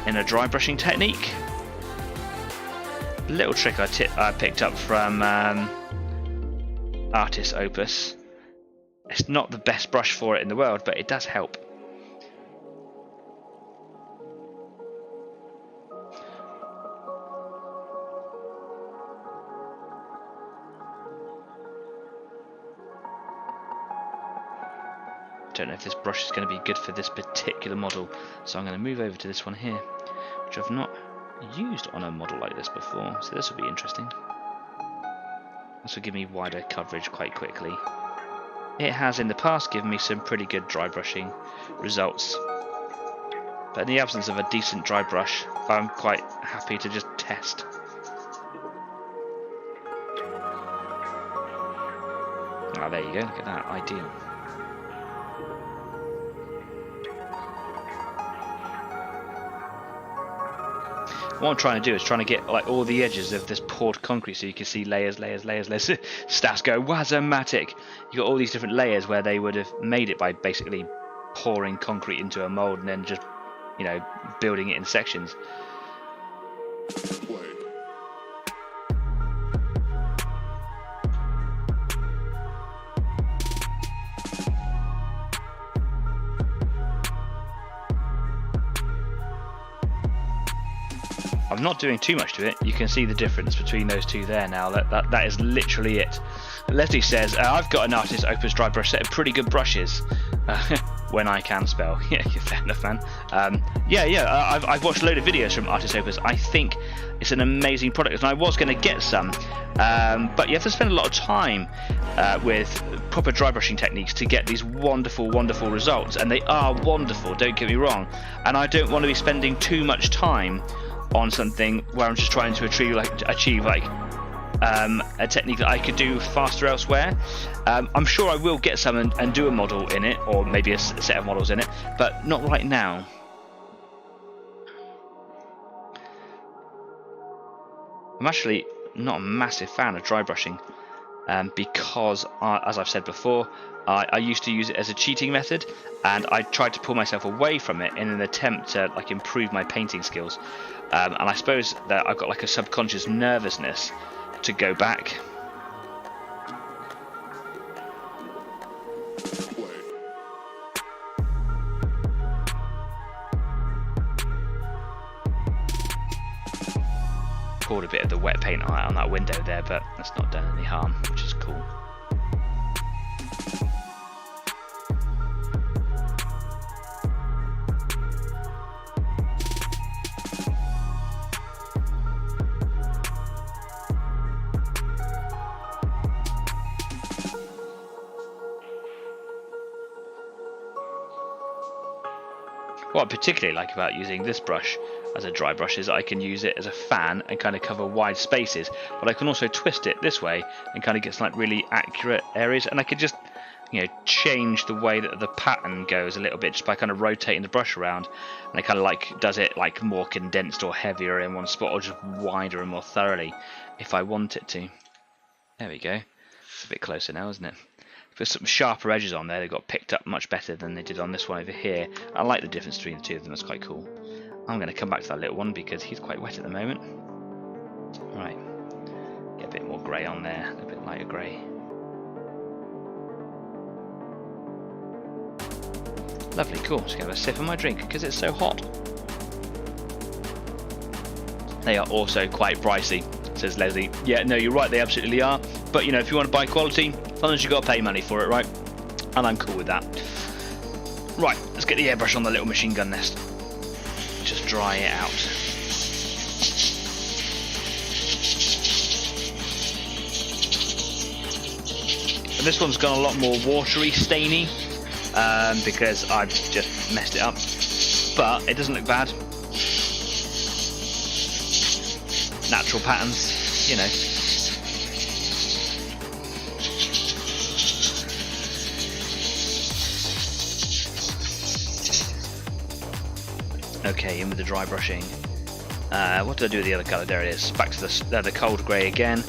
in a dry brushing technique. A little trick I picked up from Artist Opus. It's not the best brush for it in the world, but it does help. Don't know if this brush is going to be good for this particular model, so I'm going to move over to this one here, which I've not used on a model like this before, so this will be interesting. This will give me wider coverage quite quickly. It has in the past given me some pretty good dry brushing results, but in the absence of a decent dry brush, I'm quite happy to just test. Ah, there you go, look at that, ideal. What I'm trying to do is trying to get like all the edges of this poured concrete, so you can see layers. Stats go wazomatic. You got all these different layers where they would have made it by basically pouring concrete into a mold and then just, you know, building it in sections. I'm not doing too much to it. You can see the difference between those two there now. That is literally it. Leslie says, I've got an Artist Opus dry brush set of pretty good brushes. When I can spell. Yeah, you're fair enough, man. I've watched a load of videos from Artist Opus. I think it's an amazing product, and I was going to get some, but you have to spend a lot of time with proper dry brushing techniques to get these wonderful, wonderful results, and they are wonderful, don't get me wrong, and I don't want to be spending too much time on something where I'm just trying to achieve a technique that I could do faster elsewhere. I'm sure I will get some and do a model in it, or maybe a set of models in it, but not right now. I'm actually not a massive fan of dry brushing, because as I've said before, I used to use it as a cheating method, and I tried to pull myself away from it in an attempt to like improve my painting skills. And I suppose that I've got like a subconscious nervousness to go back. Poured a bit of the wet paint on that window there, but that's not done any harm, which is cool. What I particularly like about using this brush as a dry brush is I can use it as a fan and kind of cover wide spaces, but I can also twist it this way and kind of get some like really accurate areas, and I could just, you know, change the way that the pattern goes a little bit just by kind of rotating the brush around, and it kind of like does it like more condensed or heavier in one spot, or just wider and more thoroughly if I want it to. There we go. It's a bit closer now, isn't it? Put some sharper edges on there, they got picked up much better than they did on this one over here. I like the difference between the two of them, that's quite cool. I'm going to come back to that little one because he's quite wet at the moment. Right, get a bit more grey on there, a bit lighter grey. Lovely, cool. Just going to have a sip of my drink because it's so hot. They are also quite pricey, says Leslie. Yeah, no, you're right, they absolutely are. But you know, if you want to buy quality, sometimes you've got to pay money for it, right? And I'm cool with that. Right, let's get the airbrush on the little machine gun nest. Just dry it out. And this one's gone a lot more watery, stainy. because I've just messed it up. But it doesn't look bad. Natural patterns, you know. Okay, in with the dry brushing. What did I do with the other colour? There it is. Back to the cold grey again.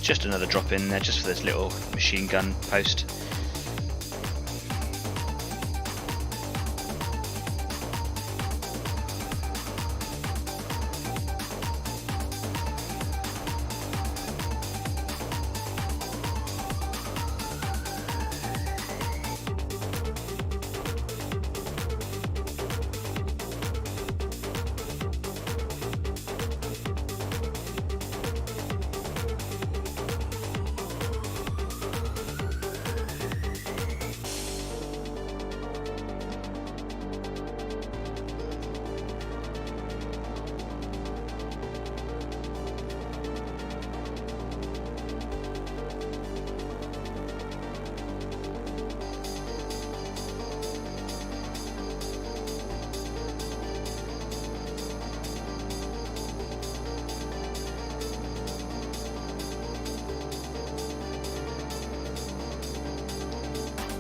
Just another drop in there, just for this little machine gun post.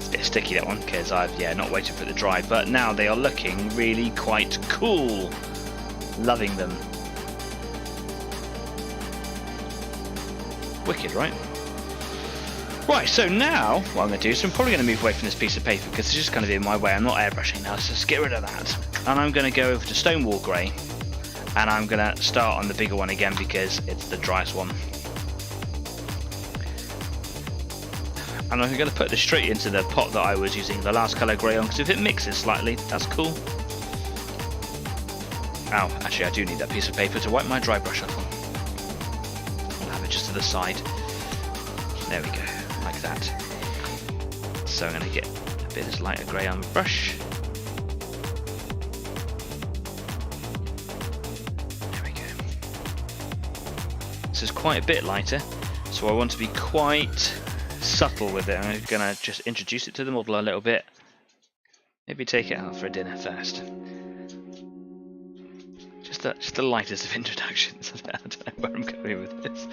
Bit sticky, that one, because I've not waited for it to dry, but now they are looking really quite cool. Loving them. Wicked, right? Right, so now what I'm going to do is I'm probably going to move away from this piece of paper because it's just going to be in my way. I'm not airbrushing now, so let's get rid of that. And I'm going to go over to Stonewall Grey, and I'm going to start on the bigger one again because it's the driest one. And I'm going to put this straight into the pot that I was using the last colour grey on, because if it mixes slightly, that's cool. Ow, actually I do need that piece of paper to wipe my dry brush off on. I'll have it just to the side. There we go, like that. So I'm going to get a bit of this lighter grey on the brush. There we go. This is quite a bit lighter, so I want to be quite subtle with it. I'm going to just introduce it to the model a little bit. Maybe take it out for dinner first. Just the lightest of introductions. I don't know where I'm going with this.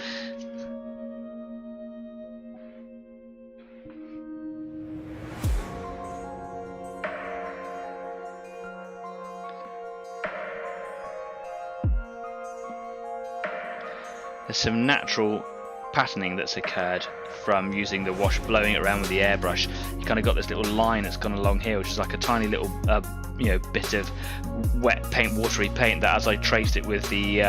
There's some natural patterning that's occurred from using the wash, blowing it around with the airbrush. You kind of got this little line that's gone along here, which is like a tiny little bit of wet paint, watery paint, that as I traced it with the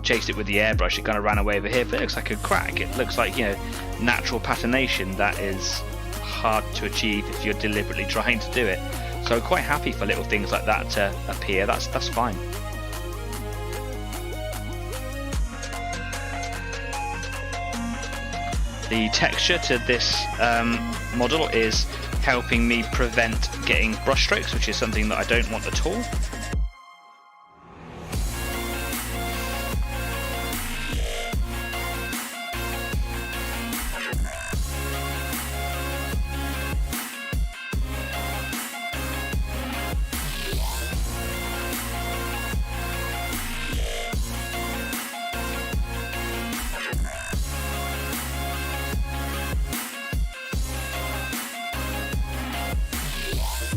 chased it with the airbrush, it kind of ran away over here, but it looks like a crack. It looks like, natural patination that is hard to achieve if you're deliberately trying to do it. So I'm quite happy for little things like that to appear. That's fine. The texture to this model is helping me prevent getting brush strokes, which is something that I don't want at all.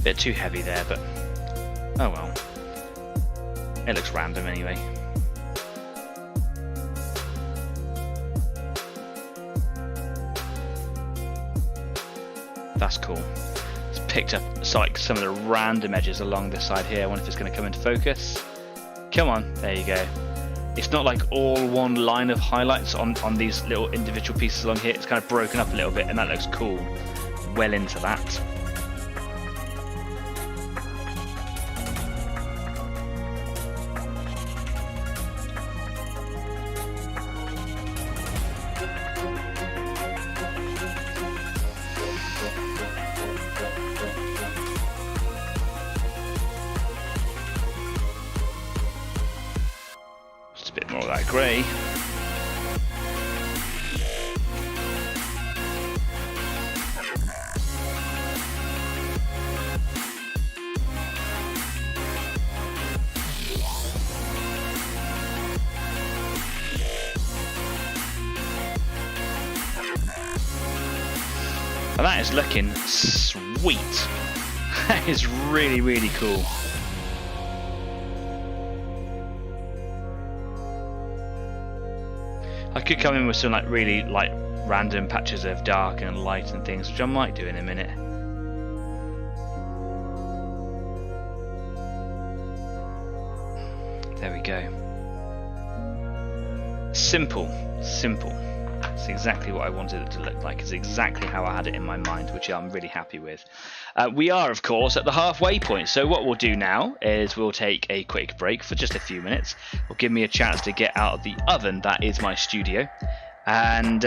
Bit too heavy there, but oh well. It looks random anyway. That's cool. It's picked up like some of the random edges along this side here. I wonder if it's going to come into focus. Come on, there you go. It's not like all one line of highlights on these little individual pieces along here. It's kind of broken up a little bit, and that looks cool. Well into that. Bit more of that grey. And that is looking sweet. That is really, really cool. I could come in with some like really like random patches of dark and light and things, which I might do in a minute. There we go. Simple, simple. It's exactly what I wanted it to look like. It's exactly how I had it in my mind, which I'm really happy with. We are, of course, at the halfway point. So what we'll do now is we'll take a quick break for just a few minutes. Will give me a chance to get out of the oven that is my studio. And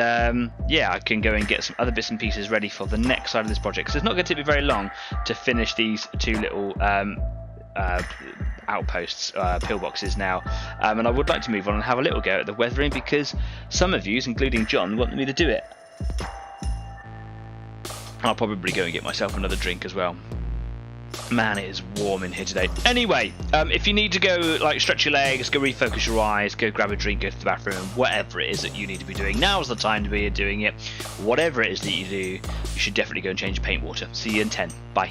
yeah, I can go and get some other bits and pieces ready for the next side of this project. Because it's not going to take me very long to finish these two little outposts, pillboxes now, and I would like to move on and have a little go at the weathering, because some of you, including John, want me to do it. I'll probably go and get myself another drink as well. Man, it is warm in here today. Anyway, if you need to go like stretch your legs, go refocus your eyes, go grab a drink, go to the bathroom, whatever it is that you need to be doing, now's the time to be doing it. Whatever it is that you do, you should definitely go and change your paint water. See you in 10. Bye.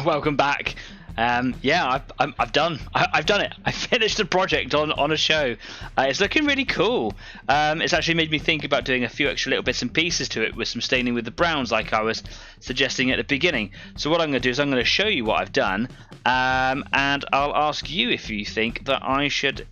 Welcome back. Yeah, I've done it. I finished the project on a show. It's looking really cool. It's actually made me think about doing a few extra little bits and pieces to it with some staining with the browns, like I was suggesting at the beginning. So what I'm going to do is I'm going to show you what I've done, and I'll ask you if you think that I should,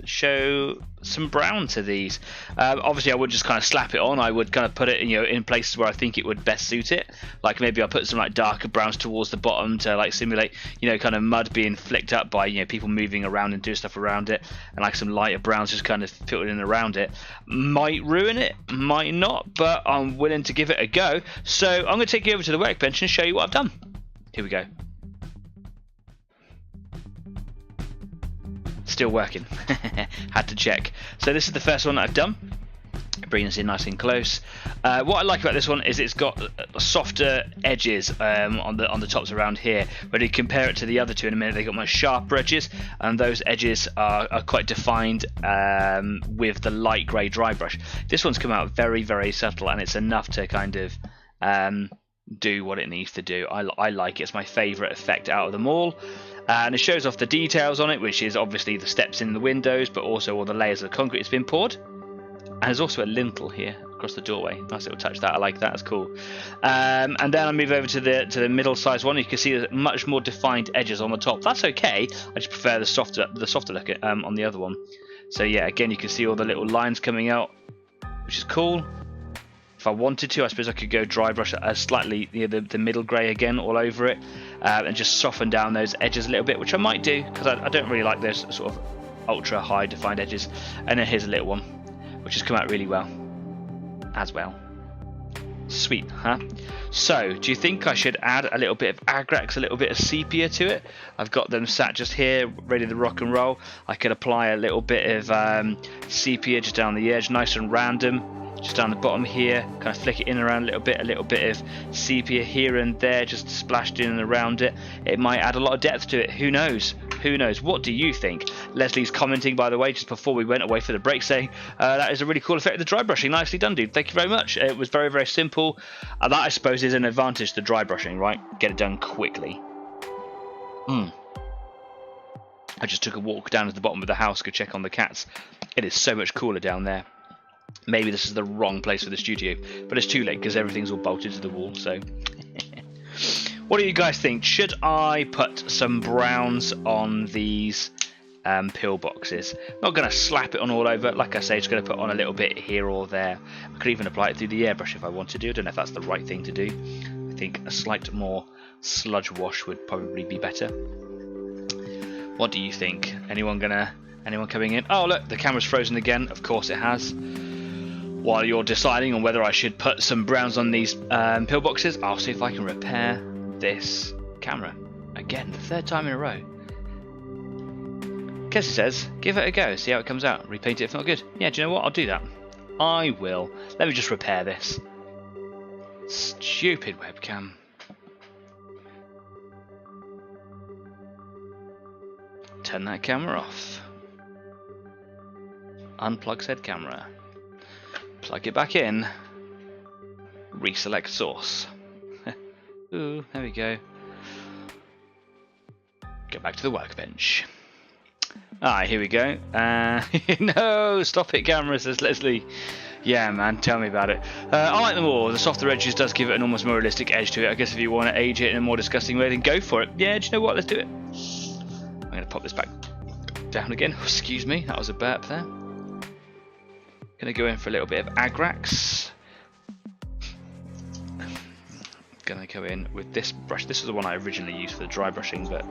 show some brown to these. Obviously I would just kind of slap it on. I would kind of put it in places where I think it would best suit it, like maybe I'll put some like darker browns towards the bottom to like simulate kind of mud being flicked up by people moving around and doing stuff around it, and like some lighter browns just kind of filtered in around it. Might ruin it, might not, but I'm willing to give it a go. So I'm going to take you over to the workbench and show you what I've done. Here we go. Still working. Had to check. So this is the first one that I've done. Bring this in nice and close. What I like about this one is it's got softer edges on the tops around here. When you compare it to the other two in a minute, they've got much sharper edges, and those edges are quite defined with the light grey dry brush. This one's come out very, very subtle, and it's enough to kind of do what it needs to do. I like it. It's my favourite effect out of them all. And it shows off the details on it, which is obviously the steps in the windows, but also all the layers of concrete that's been poured. And there's also a lintel here across the doorway. Nice little touch. That I like that. It's cool. And then I move over to the middle-sized one. You can see there's much more defined edges on the top. That's okay. I just prefer the softer look on the other one. So yeah, again, you can see all the little lines coming out, which is cool. If I wanted to, I suppose I could go dry brush slightly the middle grey again all over it, and just soften down those edges a little bit, which I might do because I don't really like those sort of ultra high defined edges. And then here's a little one, which has come out really well as well. Sweet, huh? So, do you think I should add a little bit of Agrax, a little bit of sepia to it? I've got them sat just here, ready to rock and roll. I could apply a little bit of sepia just down the edge, nice and random. Just down the bottom here, kind of flick it in around a little bit of sepia here and there, just splashed in and around it. It might add a lot of depth to it. Who knows? Who knows? What do you think? Leslie's commenting, by the way, just before we went away for the break, saying that is a really cool effect of the dry brushing. Nicely done, dude. Thank you very much. It was very, very simple. That, I suppose, is an advantage to dry brushing, right? Get it done quickly. I just took a walk down to the bottom of the house to check on the cats. It is so much cooler down there. Maybe this is the wrong place for the studio, but it's too late because everything's all bolted to the wall. So what do you guys think? Should I put some browns on these pillboxes? Not going to slap it on all over. Like I say, just going to put on a little bit here or there. I could even apply it through the airbrush if I wanted to. I don't know if that's the right thing to do. I think a slight more sludge wash would probably be better. What do you think? Anyone coming in? Oh look, the camera's frozen again. Of course it has. While you're deciding on whether I should put some browns on these pillboxes, I'll see if I can repair this camera. Again, the third time in a row. Kessie says, give it a go, see how it comes out. Repaint it if not good. Yeah, do you know what? I'll do that. I will. Let me just repair this. Stupid webcam. Turn that camera off. Unplug said camera. Plug it back in. Reselect source. Ooh, there we go. Go back to the workbench. Alright, here we go. No, stop it, camera, says Leslie. Yeah, man, tell me about it. I like them all. The softer edges does give it an almost more realistic edge to it. I guess if you want to age it in a more disgusting way, then go for it. Yeah, do you know what? Let's do it. I'm going to pop this back down again. Excuse me, that was a burp there. Going to go in for a little bit of Agrax. Going to go in with this brush. This is the one I originally used for the dry brushing, but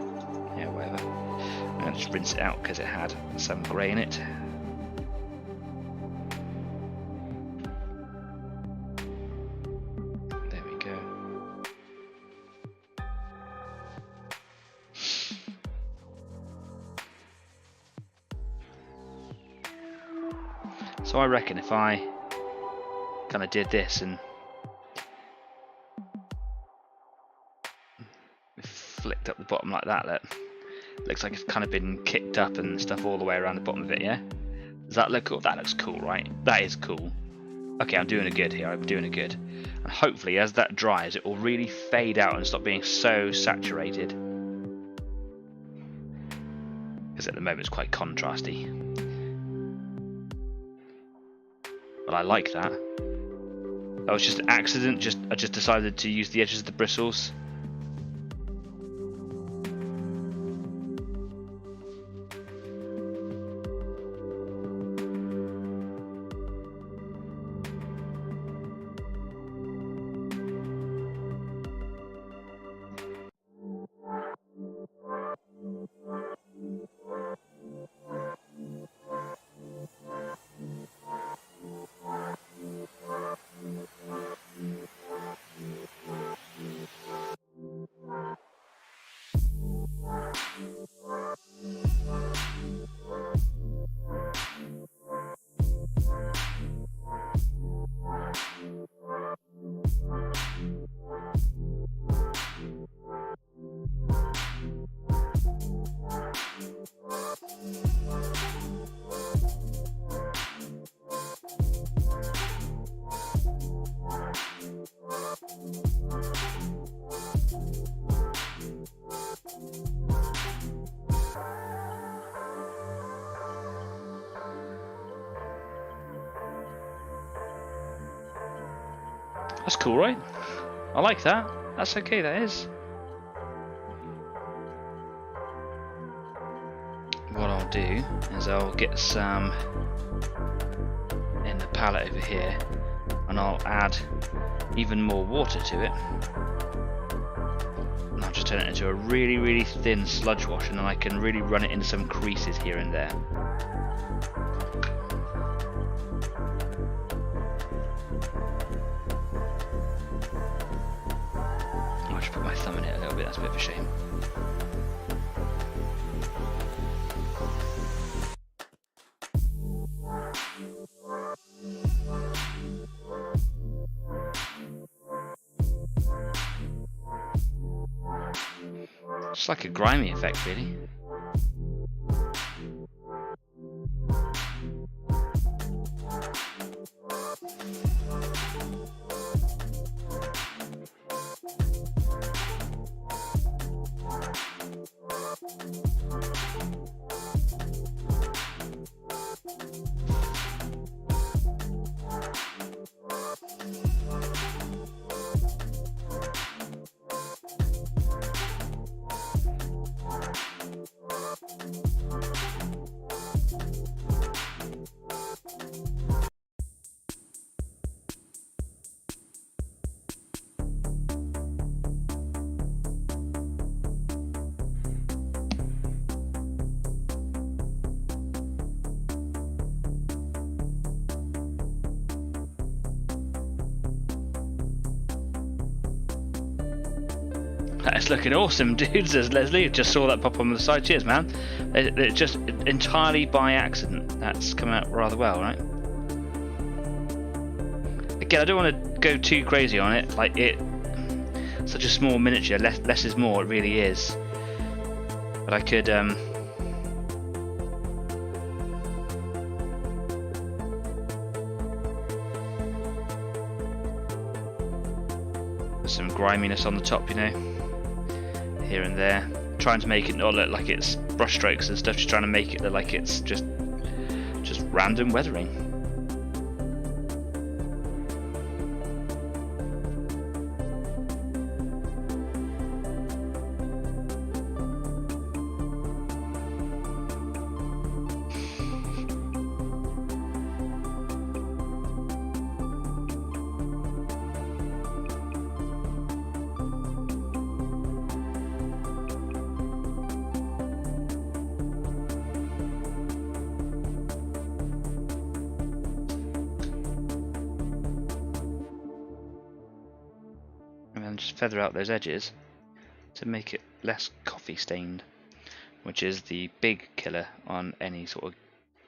yeah, whatever. I'm going to just rinse it out because it had some grey in it. There we go. So I reckon if I kind of did this and flicked up the bottom like that, look, looks like it's kind of been kicked up and stuff all the way around the bottom of it, yeah? Does that look cool? That looks cool, right? That is cool. Okay, I'm doing it good here. I'm doing it good. And hopefully, as that dries, it will really fade out and stop being so saturated. Because at the moment it's quite contrasty. But I like that. That was just an accident. I just decided to use the edges of the bristles. That's cool, right? I like that. That's okay, that is. What I'll do is I'll get some in the palette over here, and I'll add even more water to it. And I'll just turn it into a really, really thin sludge wash, and then I can really run it into some creases here and there. I should put my thumb in it a little bit, that's a bit of a shame. It's like a grimy effect, really. That's looking awesome, dudes. There's Leslie. Just saw that pop on the side. Cheers, man. It just entirely by accident. That's come out rather well, right? Again, I don't want to go too crazy on it. Like such a small miniature. Less is more. It really is. But I could put some griminess on the top, you know. Here and there, trying to make it not look like it's brush strokes and stuff, just trying to make it look like it's just random weathering. And just feather out those edges to make it less coffee stained, which is the big killer on any sort of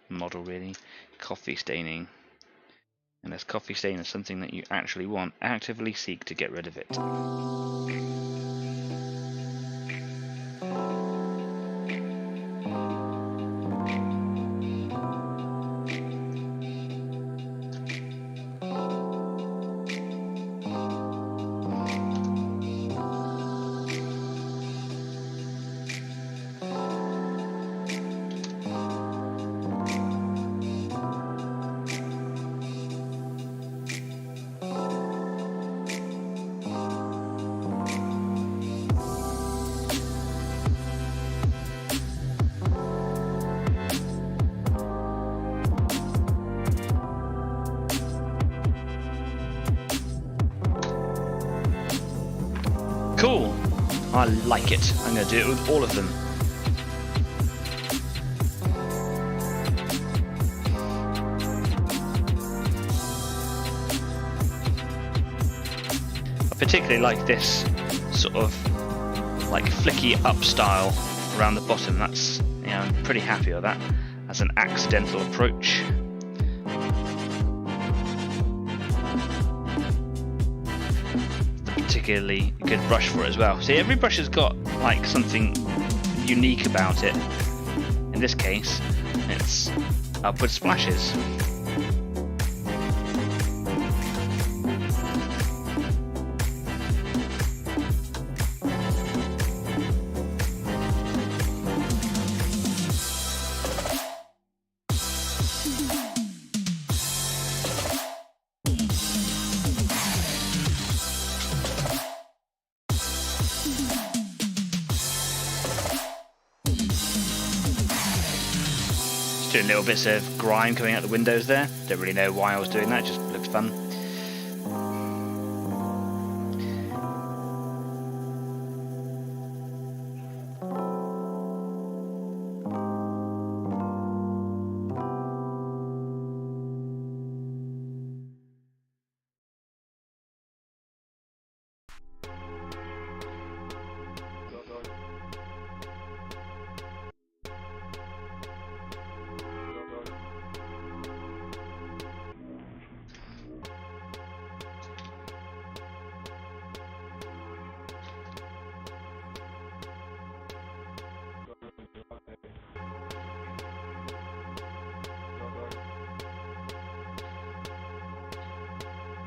model, really. Coffee staining. Unless coffee stain is something that you actually want, actively seek to get rid of it. Cool. I like it. I'm going to do it with all of them. I particularly like this sort of like flicky up style around the bottom. That's, you know, I'm pretty happy with that as an accidental approach. Particularly good brush for it as well. See, every brush has got like something unique about it. In this case, it's upward splashes. Doing little bits of grime coming out the windows there. Don't really know why I was doing that, just looked fun.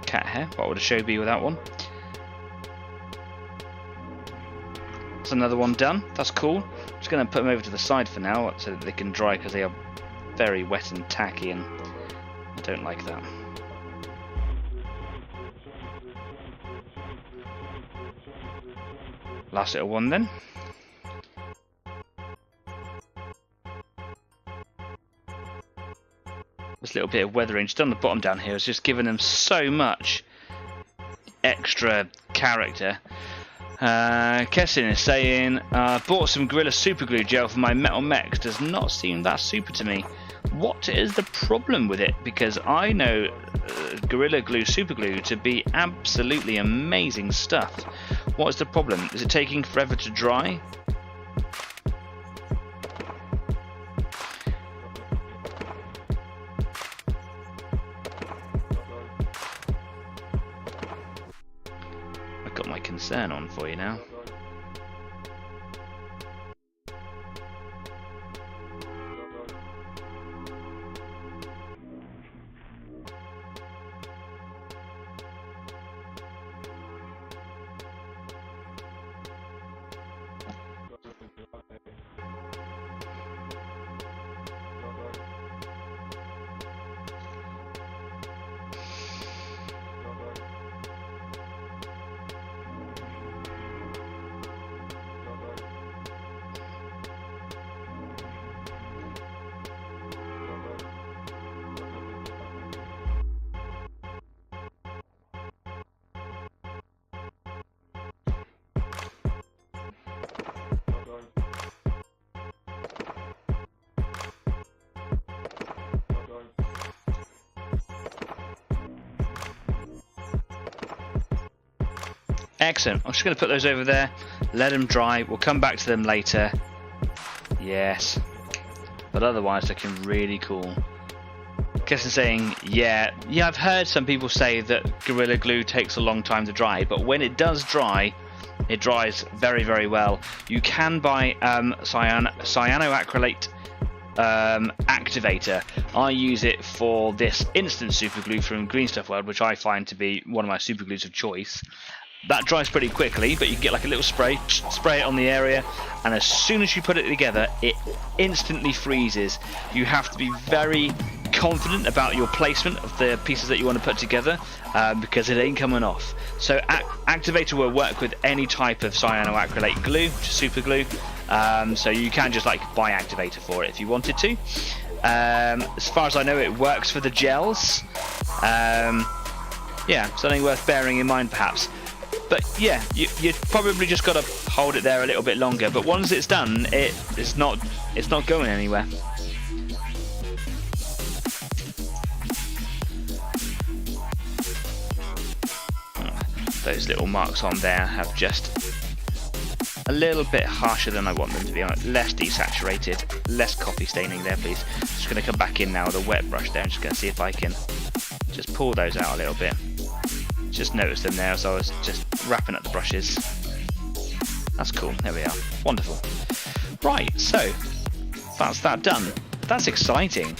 Cat hair, what would a show be without one? That's another one done, that's cool. I'm just going to put them over to the side for now so that they can dry, because they are very wet and tacky and I don't like that. Last little one then. This little bit of weathering just on the bottom down here has just given them so much extra character. Kessin is saying, bought some Gorilla Super Glue gel for my metal mechs. Does not seem that super to me. What is the problem with it? Because I know Gorilla Glue Super Glue to be absolutely amazing stuff. What is the problem? Is it taking forever to dry? Got my concern on for you now. Excellent. I'm just going to put those over there, let them dry. We'll come back to them later. Yes. But otherwise, looking really cool. Kessin saying, yeah, I've heard some people say that Gorilla Glue takes a long time to dry, but when it does dry, it dries very, very well. You can buy cyanoacrylate activator. I use it for this instant super glue from Green Stuff World, which I find to be one of my super glues of choice. That dries pretty quickly, but you can get like a little spray it on the area, and as soon as you put it together, it instantly freezes. You have to be very confident about your placement of the pieces that you want to put together, because it ain't coming off. So activator will work with any type of cyanoacrylate glue, which is super glue. So you can just like buy activator for it if you wanted to. As far as I know, it works for the gels. Yeah, something worth bearing in mind perhaps. But yeah, you probably just got to hold it there a little bit longer. But once it's done, it's not going anywhere. Those little marks on there have just a little bit harsher than I want them to be. Less desaturated, less coffee staining there, please. Just going to come back in now with a wet brush there. I'm just going to see if I can just pull those out a little bit. Just noticed them there as I was just wrapping up the brushes. That's cool. There we are. Wonderful. Right, so that's that done. That's exciting.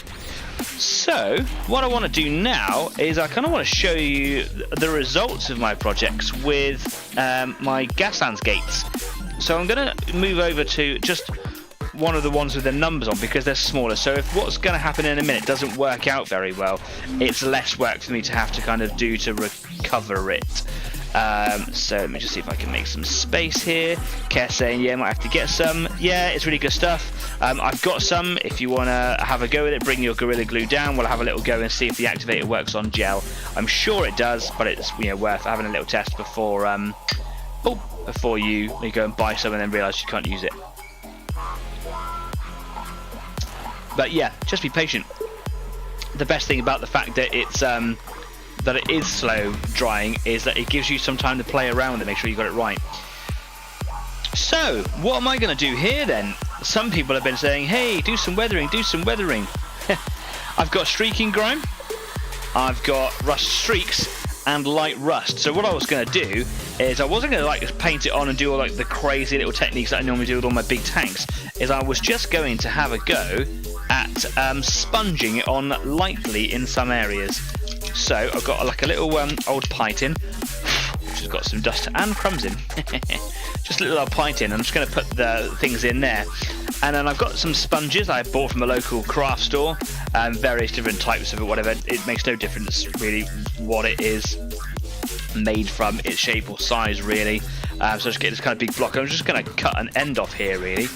So what I want to do now is I kind of want to show you the results of my projects with my gas gates. So I'm going to move over to just one of the ones with the numbers on because they're smaller. So if what's going to happen in a minute doesn't work out very well, it's less work for me to have to kind of do to recover it. So let me just see if I can make some space here. Care saying, yeah, might have to get some. Yeah, it's really good stuff. I've got some. If you want to have a go with it, bring your Gorilla Glue down. We'll have a little go and see if the activator works on gel. I'm sure it does, but it's worth having a little test before before you go and buy some and then realise you can't use it. But yeah, just be patient. The best thing about the fact that it is slow drying is that it gives you some time to play around with it, make sure you got it right. So what am I going to do here then? Some people have been saying, hey, do some weathering, do some weathering. I've got streaking grime, I've got rust streaks and light rust. So what I was going to do is I wasn't going to paint it on and do all the crazy little techniques that I normally do with all my big tanks. Is I was just going to have a go at sponging it on lightly in some areas. So I've got a little old pie tin, which has got some dust and crumbs in. Just a little old pie tin. I'm just going to put the things in there. And then I've got some sponges I bought from a local craft store, various different types of it, whatever. It makes no difference really what it is made from, its shape or size really. So just get this kind of big block. I'm just going to cut an end off here really,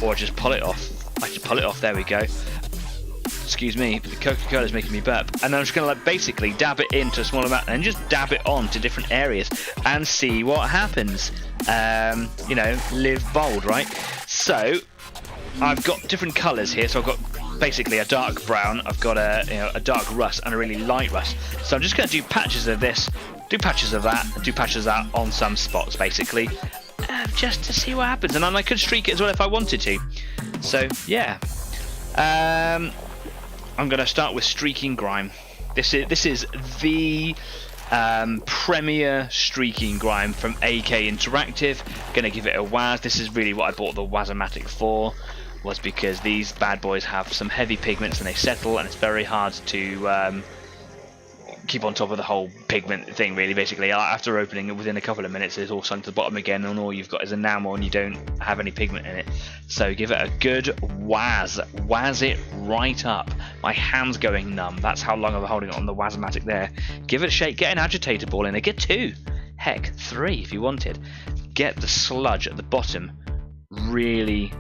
or just pull it off. I can pull it off, there we go. Excuse me, but the Coca-Cola is making me burp. And I'm just going to basically dab it into a small amount and just dab it on to different areas and see what happens. Live bold, right? So I've got different colours here. So I've got basically a dark brown, I've got a dark rust and a really light rust. So I'm just going to do patches of this, do patches of that, and do patches of that on some spots basically, just to see what happens. And then I could streak it as well if I wanted to. So yeah. I'm going to start with streaking grime. This is the premier streaking grime from AK Interactive. Going to give it a Waz. This is really what I bought the Wazomatic for, was because these bad boys have some heavy pigments and they settle, and it's very hard to keep on top of the whole pigment thing really. Basically after opening it, within a couple of minutes it's all sunk to the bottom again, and all you've got is enamel and you don't have any pigment in it. So give it a good waz it right up. My hand's going numb, that's how long I'm holding it on the Wazomatic there. Give it a shake, get an agitator ball in there, get 2, heck 3 if you wanted. Get the sludge at the bottom really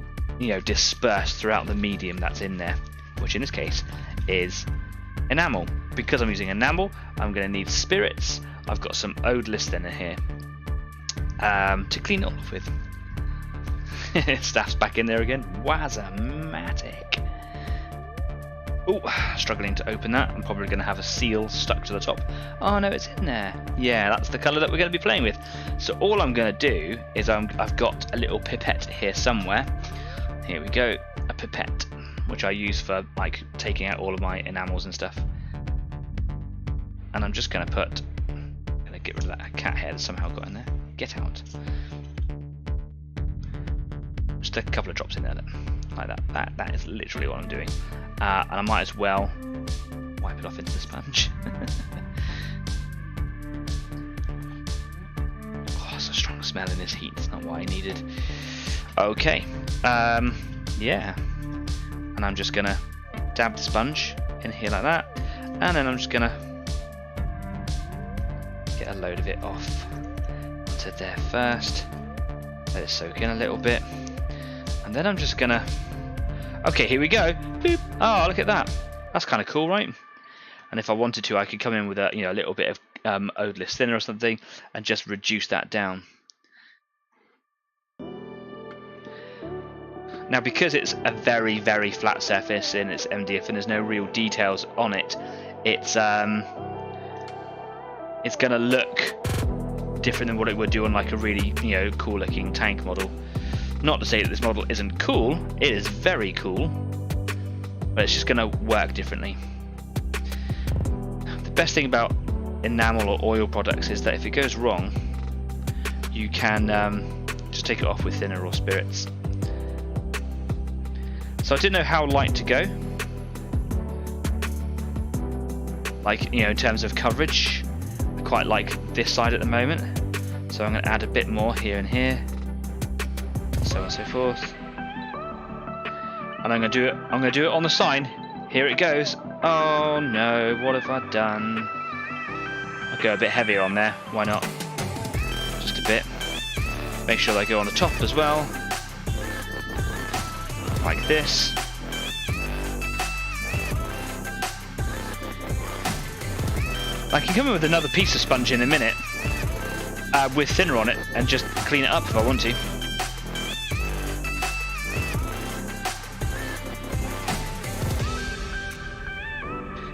dispersed throughout the medium that's in there, which in this case is enamel. Because I'm using enamel, I'm going to need spirits. I've got some odorless thinner here to clean it off with. Staff's back in there again. Wazomatic. Oh, struggling to open that. I'm probably going to have a seal stuck to the top. Oh no, it's in there. Yeah, that's the colour that we're going to be playing with. So all I'm going to do is I've got a little pipette here somewhere. Here we go, a pipette, which I use for taking out all of my enamels and stuff. And I'm just going to get rid of that cat hair that somehow got in there. Get out. Just a couple of drops in there, like that. That is literally what I'm doing. And I might as well wipe it off into the sponge. Oh, it's a strong smell in this heat. It's not what I needed. Okay. Yeah. And I'm just going to dab the sponge in here like that. And then I'm just going to get a load of it off onto there first. Let it soak in a little bit. And then I'm just going to... Okay, here we go. Boop. Oh, look at that. That's kind of cool, right? And if I wanted to, I could come in with a little bit of odorless thinner or something, and just reduce that down. Now, because it's a very, very flat surface in its MDF and there's no real details on it, it's going to look different than what it would do on like a really, cool looking tank model. Not to say that this model isn't cool, it is very cool, but it's just going to work differently. The best thing about enamel or oil products is that if it goes wrong, you can just take it off with thinner or spirits. So I didn't know how light to go, like, in terms of coverage. I quite like this side at the moment, so I'm going to add a bit more here and here, so on and so forth. And I'm going to do it on the sign. Here it goes. Oh no, what have I done? I'll go a bit heavier on there, why not? Just a bit. Make sure they go on the top as well. Like this. I can come in with another piece of sponge in a minute with thinner on it and just clean it up if I want to.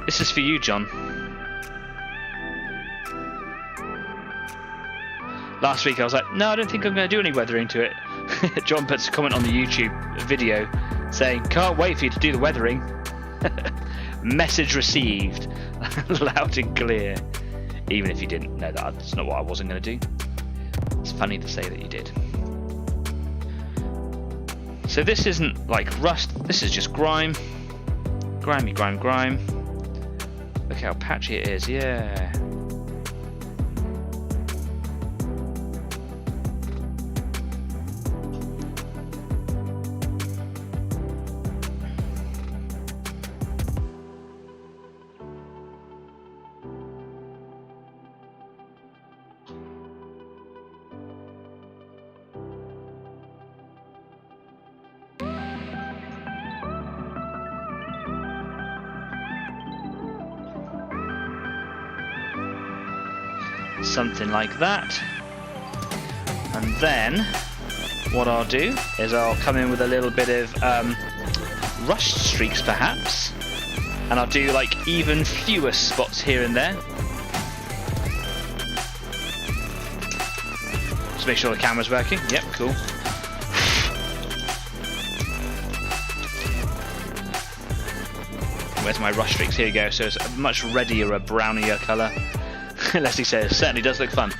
This is for you, John. Last week I was like, no, I don't think I'm going to do any weathering to it. John puts a comment on the YouTube video saying, can't wait for you to do the weathering. Message received. Loud and clear. Even if you didn't know that, that's not what I wasn't going to do. It's funny to say that you did. So this isn't like rust, this is just grime. Grimy grime grime. Look how patchy it is, yeah. Something like that. And then what I'll do is I'll come in with a little bit of rust streaks perhaps, and I'll do like even fewer spots here and there. Just make sure the camera's working. Yep, cool. Where's my rust streaks? Here you go. So it's a much reddier, a brownier colour. Leslie says, certainly does look fun.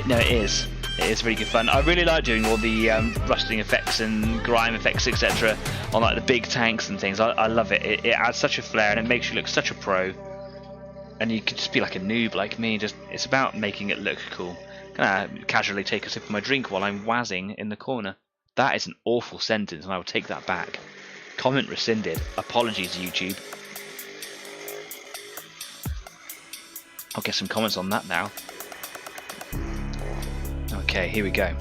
No, it is. It is really good fun. I really like doing all the rusting effects and grime effects, etc. on like the big tanks and things. I love it. It adds such a flair and it makes you look such a pro. And you could just be like a noob like me. It's about making it look cool. Gonna casually take a sip of my drink while I'm wazzing in the corner. That is an awful sentence, and I will take that back. Comment rescinded. Apologies, YouTube. I'll get some comments on that now. Okay, here we go.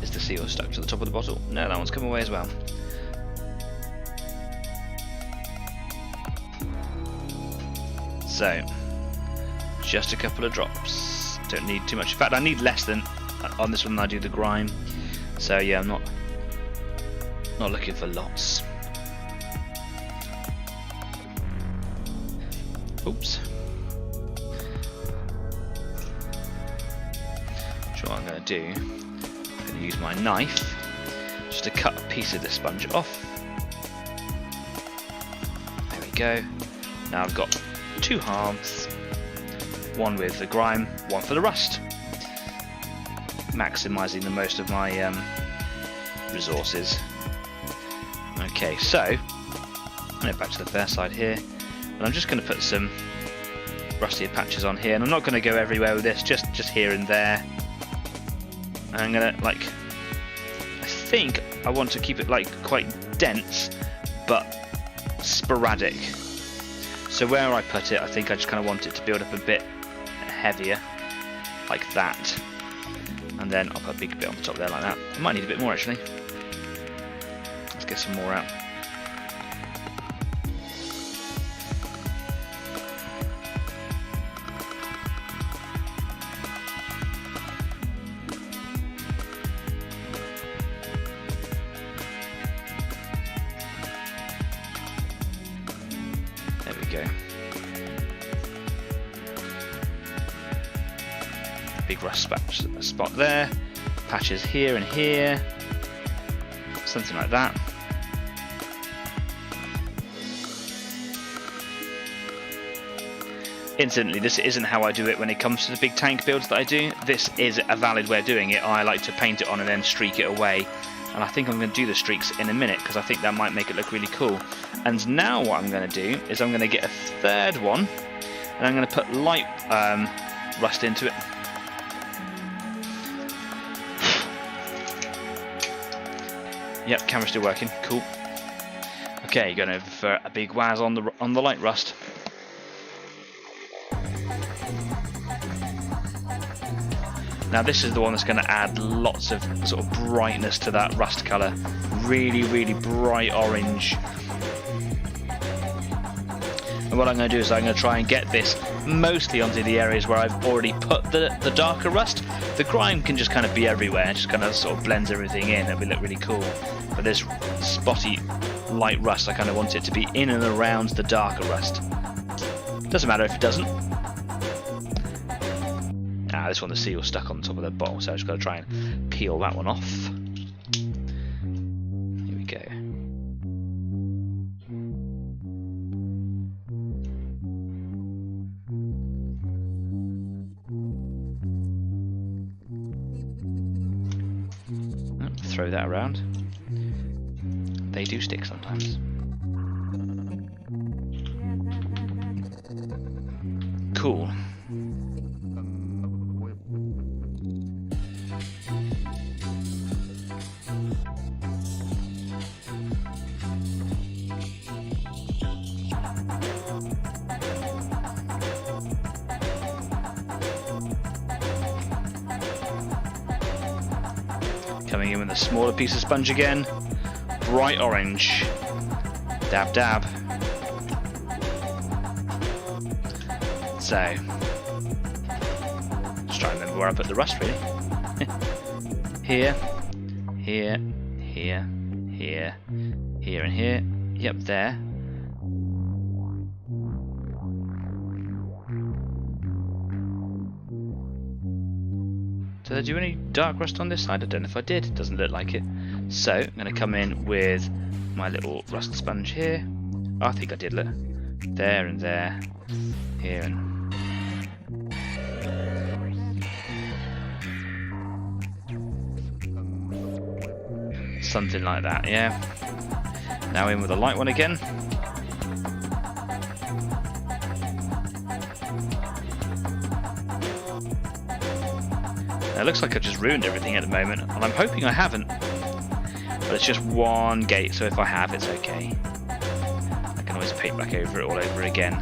Is the seal stuck to the top of the bottle? No, that one's come away as well. So, just a couple of drops. Don't need too much. In fact, I need less than on this one than I do the grime. So yeah, I'm not looking for lots. Oops. So what I'm going to do, I'm going to use my knife just to cut a piece of the sponge off. There we go. Now I've got two halves, one with the grime, one for the rust. Maximising the most of my resources. Okay, so I'm going back to the fair side here. And I'm just going to put some rustier patches on here, and I'm not going to go everywhere with this, just here and there. And I'm going to I think I want to keep it like quite dense, but sporadic. So where I put it, I think I just kind of want it to build up a bit heavier, like that. And then I'll put a big bit on the top there like that. I might need a bit more actually. Let's get some more out. big rust spot there, patches here and here, something like that. Incidentally, this isn't how I do it when it comes to the big tank builds that I do. This is a valid way of doing it. I like to paint it on and then streak it away. And I think I'm going to do the streaks in a minute because I think that might make it look really cool. And now what I'm going to do is I'm going to get a third one and I'm going to put light rust into it. Yep, camera's still working. Cool. Okay, going over for a big waz on the light rust. Now this is the one that's going to add lots of sort of brightness to that rust colour. Really, really bright orange. And what I'm going to do is I'm going to try and get this mostly onto the areas where I've already put the darker rust. The grime can just kind of be everywhere and just kind of sort of blends everything in. It'll look really cool. But this spotty light rust, I kind of want it to be in and around the darker rust. Doesn't matter if it doesn't. This one, the seal's stuck on top of the bottle, so I've just got to try and peel that one off. Here we go. Throw that around. They do stick sometimes. Cool. Coming in with a smaller piece of sponge again. Bright orange. Dab dab. So, just try and remember where I put the rust really. Here, here, here, here, here and here. Yep, there. Did I do any dark rust on this side? I don't know if I did. It doesn't look like it. So I'm going to come in with my little rust sponge here. Oh, I think I did, look. There and there. Here and... something like that, yeah. Now in with a light one again. It looks like I've just ruined everything at the moment, and I'm hoping I haven't. But it's just one gate, so if I have, it's okay. I can always paint back over it all over again.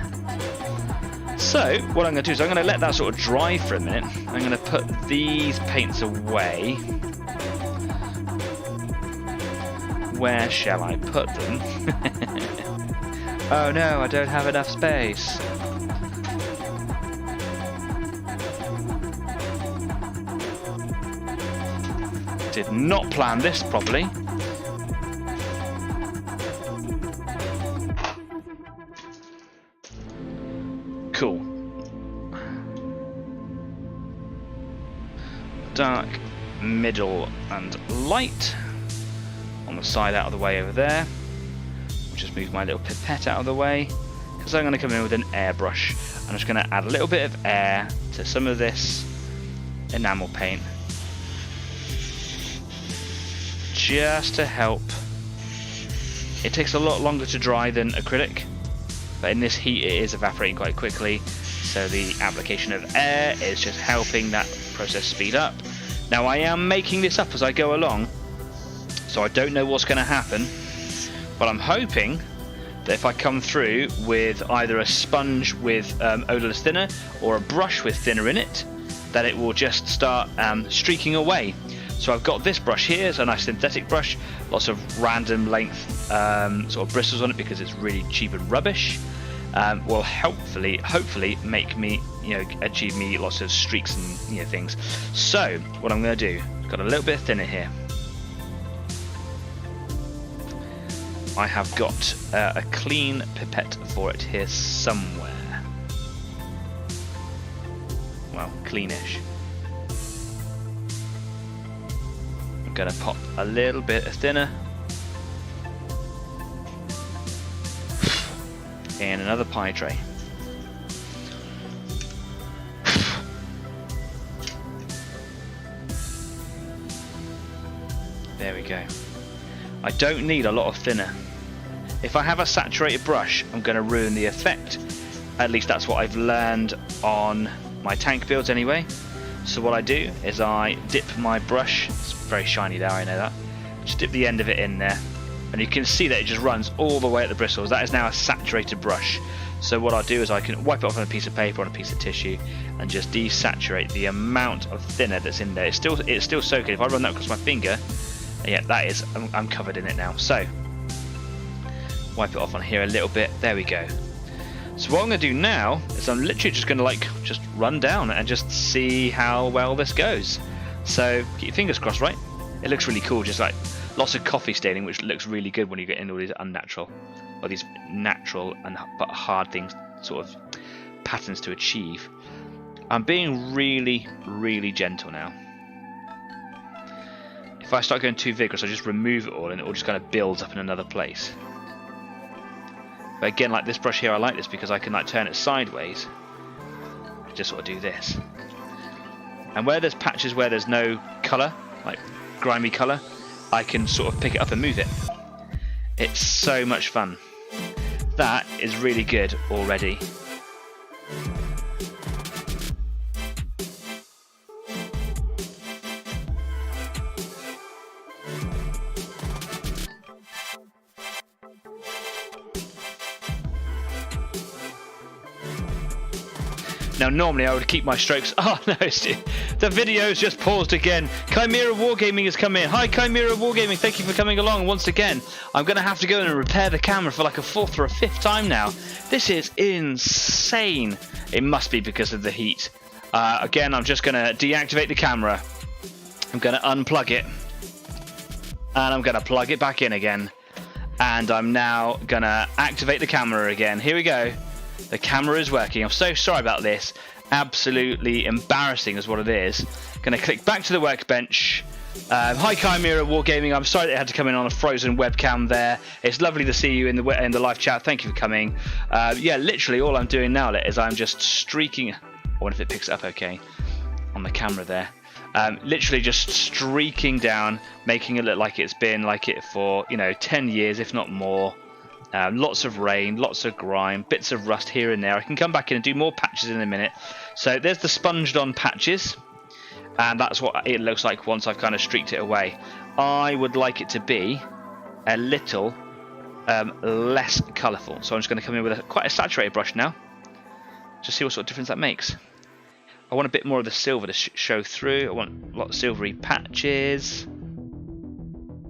So, what I'm going to do is I'm going to let that sort of dry for a minute. I'm going to put these paints away. Where shall I put them? Oh no, I don't have enough space. Did not plan this properly. Cool. Dark, middle, and light. On the side out of the way over there. I'll just move my little pipette out of the way because I'm going to come in with an airbrush. I'm just going to add a little bit of air to some of this enamel paint just to help. It takes a lot longer to dry than acrylic, but in this heat it is evaporating quite quickly, so the application of air is just helping that process speed up. Now I am making this up as I go along, so I don't know what's going to happen, but I'm hoping that if I come through with either a sponge with odorless thinner or a brush with thinner in it, that it will just start streaking away. So I've got this brush here, it's a nice synthetic brush, lots of random length sort of bristles on it because it's really cheap and rubbish. Will hopefully make me, achieve me lots of streaks and things. So what I'm going to do, got a little bit of thinner here. I have got a clean pipette for it here somewhere. Well, cleanish. going to pop a little bit of thinner in another pie tray. There we go. I don't need a lot of thinner. If I have a saturated brush, I'm going to ruin the effect. At least that's what I've learned on my tank builds anyway. So what I do is I dip my brush, it's very shiny there, I know that, just dip the end of it in there, and you can see that it just runs all the way at the bristles. That is now a saturated brush. So what I'll do is I can wipe it off on a piece of paper, on a piece of tissue, and just desaturate the amount of thinner that's in there. It's still soaking. If I run that across my finger, yeah, that is, I'm covered in it now. So wipe it off on here a little bit. There we go. So what I'm going to do now is I'm literally just going to just run down and just see how well this goes. So keep your fingers crossed, right? It looks really cool, just like lots of coffee staining, which looks really good when you get into all these unnatural, or these natural and but hard things, sort of patterns to achieve. I'm being really, really gentle now. If I start going too vigorous, I just remove it all and it all just kind of builds up in another place. But again, like this brush here, I like this because I can like turn it sideways. Just sort of do this. And where there's patches where there's no colour, like grimy colour, I can sort of pick it up and move it. It's so much fun. That is really good already. Now normally I would keep my strokes. Oh no, the video's just paused again. Chimera Wargaming has come in. Hi Chimera Wargaming, thank you for coming along once again. I'm going to have to go in and repair the camera for like a 4th or a 5th time now. This is insane. It must be because of the heat. Again, I'm just going to deactivate the camera. I'm going to unplug it. And I'm going to plug it back in again. And I'm now going to activate the camera again. Here we go. The camera is working. I'm so sorry about this. Absolutely embarrassing is what it is. Going to click back to the workbench. Hi Chimera Wargaming. I'm sorry that I had to come in on a frozen webcam there. It's lovely to see you in the live chat. Thank you for coming. Yeah, literally all I'm doing now is I'm just streaking. I wonder if it picks it up okay on the camera there. Literally just streaking down, making it look like it's been like it for 10 years, if not more. Lots of rain, lots of grime, bits of rust here and there. I can come back in and do more patches in a minute. So there's the sponged on patches, and that's what it looks like once I've kind of streaked it away. I would like it to be a little less colourful, so I'm just going to come in with quite a saturated brush now, just see what sort of difference that makes. I want a bit more of the silver to show through. I want a lot of silvery patches.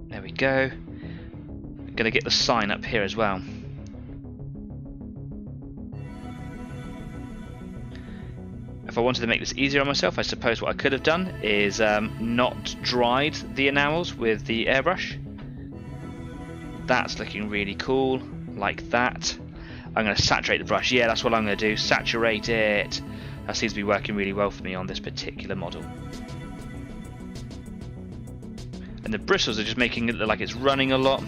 There we go. Going to get the sign up here as well. If I wanted to make this easier on myself, I suppose what I could have done is not dried the enamels with the airbrush. That's looking really cool, like that. I'm going to saturate the brush. Yeah, that's what I'm going to do. Saturate it. That seems to be working really well for me on this particular model. And the bristles are just making it look like it's running a lot.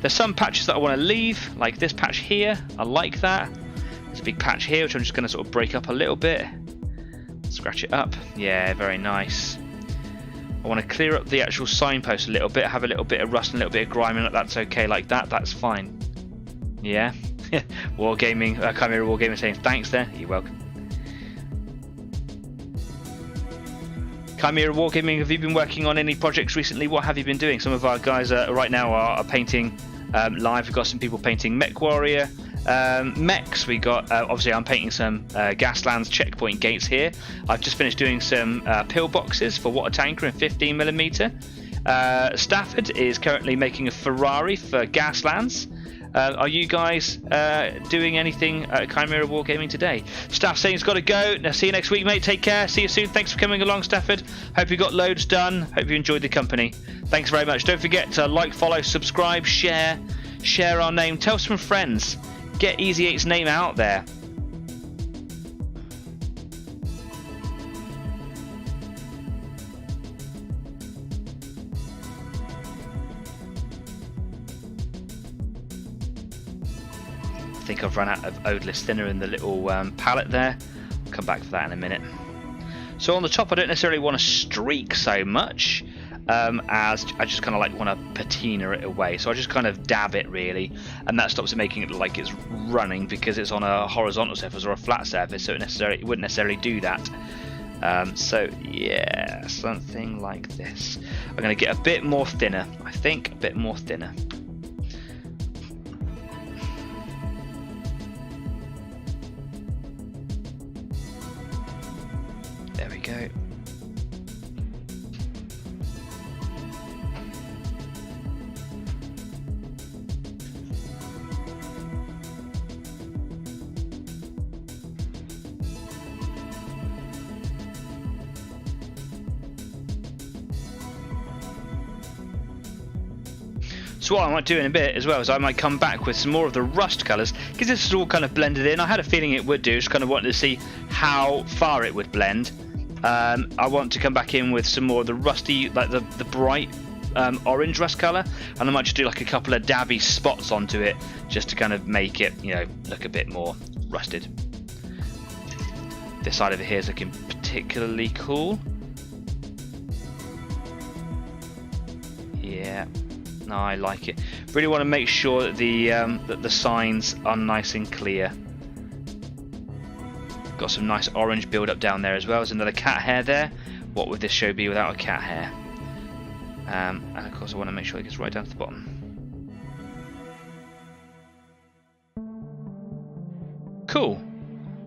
There's some patches that I want to leave, like this patch here. I like that. There's a big patch here, which I'm just going to sort of break up a little bit. Scratch it up. Yeah, very nice. I want to clear up the actual signpost a little bit, have a little bit of rust and a little bit of grime in it. That's okay like that. That's fine. Yeah. Wargaming, Chimera Wargaming saying thanks there. You're welcome. Chimera Wargaming, have you been working on any projects recently? What have you been doing? Some of our guys right now are painting live. We've got some people painting Mech Warrior mechs. We got obviously I'm painting some Gaslands checkpoint gates here. I've just finished doing some pillboxes for water tanker in 15mm. Stafford is currently making a Ferrari for Gaslands. Are you guys doing anything at Chimera Wargaming today? Staff saying he's got to go. Now, see you next week, mate. Take care. See you soon. Thanks for coming along, Stafford. Hope you got loads done. Hope you enjoyed the company. Thanks very much. Don't forget to like, follow, subscribe, share our name. Tell some friends. Get Easy 8's name out there. think I've run out of odorless thinner in the little palette there. I'll come back for that in a minute. So on the top I don't necessarily want to streak so much, as I just kind of like want to patina it away. So I just kind of dab it really, and that stops it making it look like it's running because it's on a horizontal surface or a flat surface, so it wouldn't necessarily do that. So yeah, something like this. I'm going to get a bit more thinner, I think, a bit more thinner. There we go. So what I might do in a bit as well is I might come back with some more of the rust colours, because this is all kind of blended in. I had a feeling it would do, just kind of wanted to see how far it would blend. I want to come back in with some more of the rusty, like the bright orange rust colour, and I might just do like a couple of dabby spots onto it just to kind of make it, you know, look a bit more rusted. This side over here is looking particularly cool. Yeah. No, I like it. Really want to make sure that the signs are nice and clear. Got some nice orange build up down there as well. There's another cat hair there. What would this show be without a cat hair? And of course I want to make sure it gets right down to the bottom. Cool.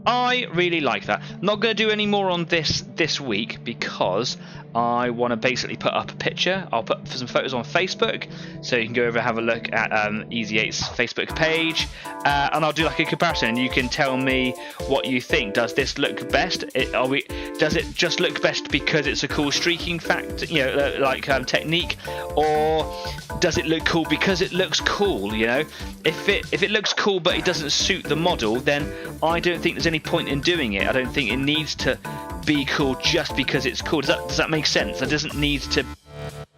I really like that. I'm not going to do any more on this week because I want to basically put up a picture. I'll put some photos on Facebook, so you can go over and have a look at Easy8's Facebook page, and I'll do like a comparison, and you can tell me what you think. Does this look best? Does it just look best because it's a cool streaking fact, you know, technique, or does it look cool because it looks cool? You know, if it looks cool but it doesn't suit the model, then I don't think there's any point in doing it. I don't think it needs to be cool just because it's cool. Does that make sense? It doesn't need to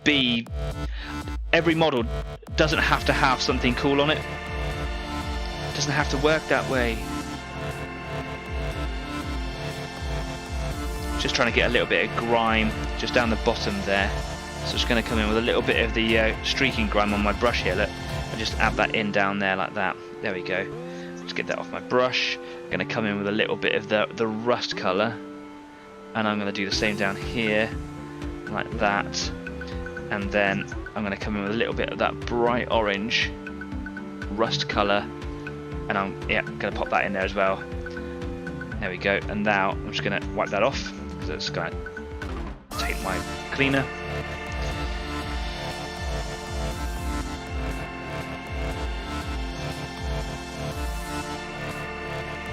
be. Every model doesn't have to have something cool on it. It doesn't have to work that way. Just trying to get a little bit of grime just down the bottom there. So just going to come in with a little bit of the streaking grime on my brush here. Look, and just add that in down there like that. There we go. Just get that off my brush. I'm going to come in with a little bit of the rust colour, and I'm going to do the same down here like that, and then I'm going to come in with a little bit of that bright orange rust colour, and I'm going to pop that in there as well. There we go. And now I'm just going to wipe that off because it's going to take my cleaner.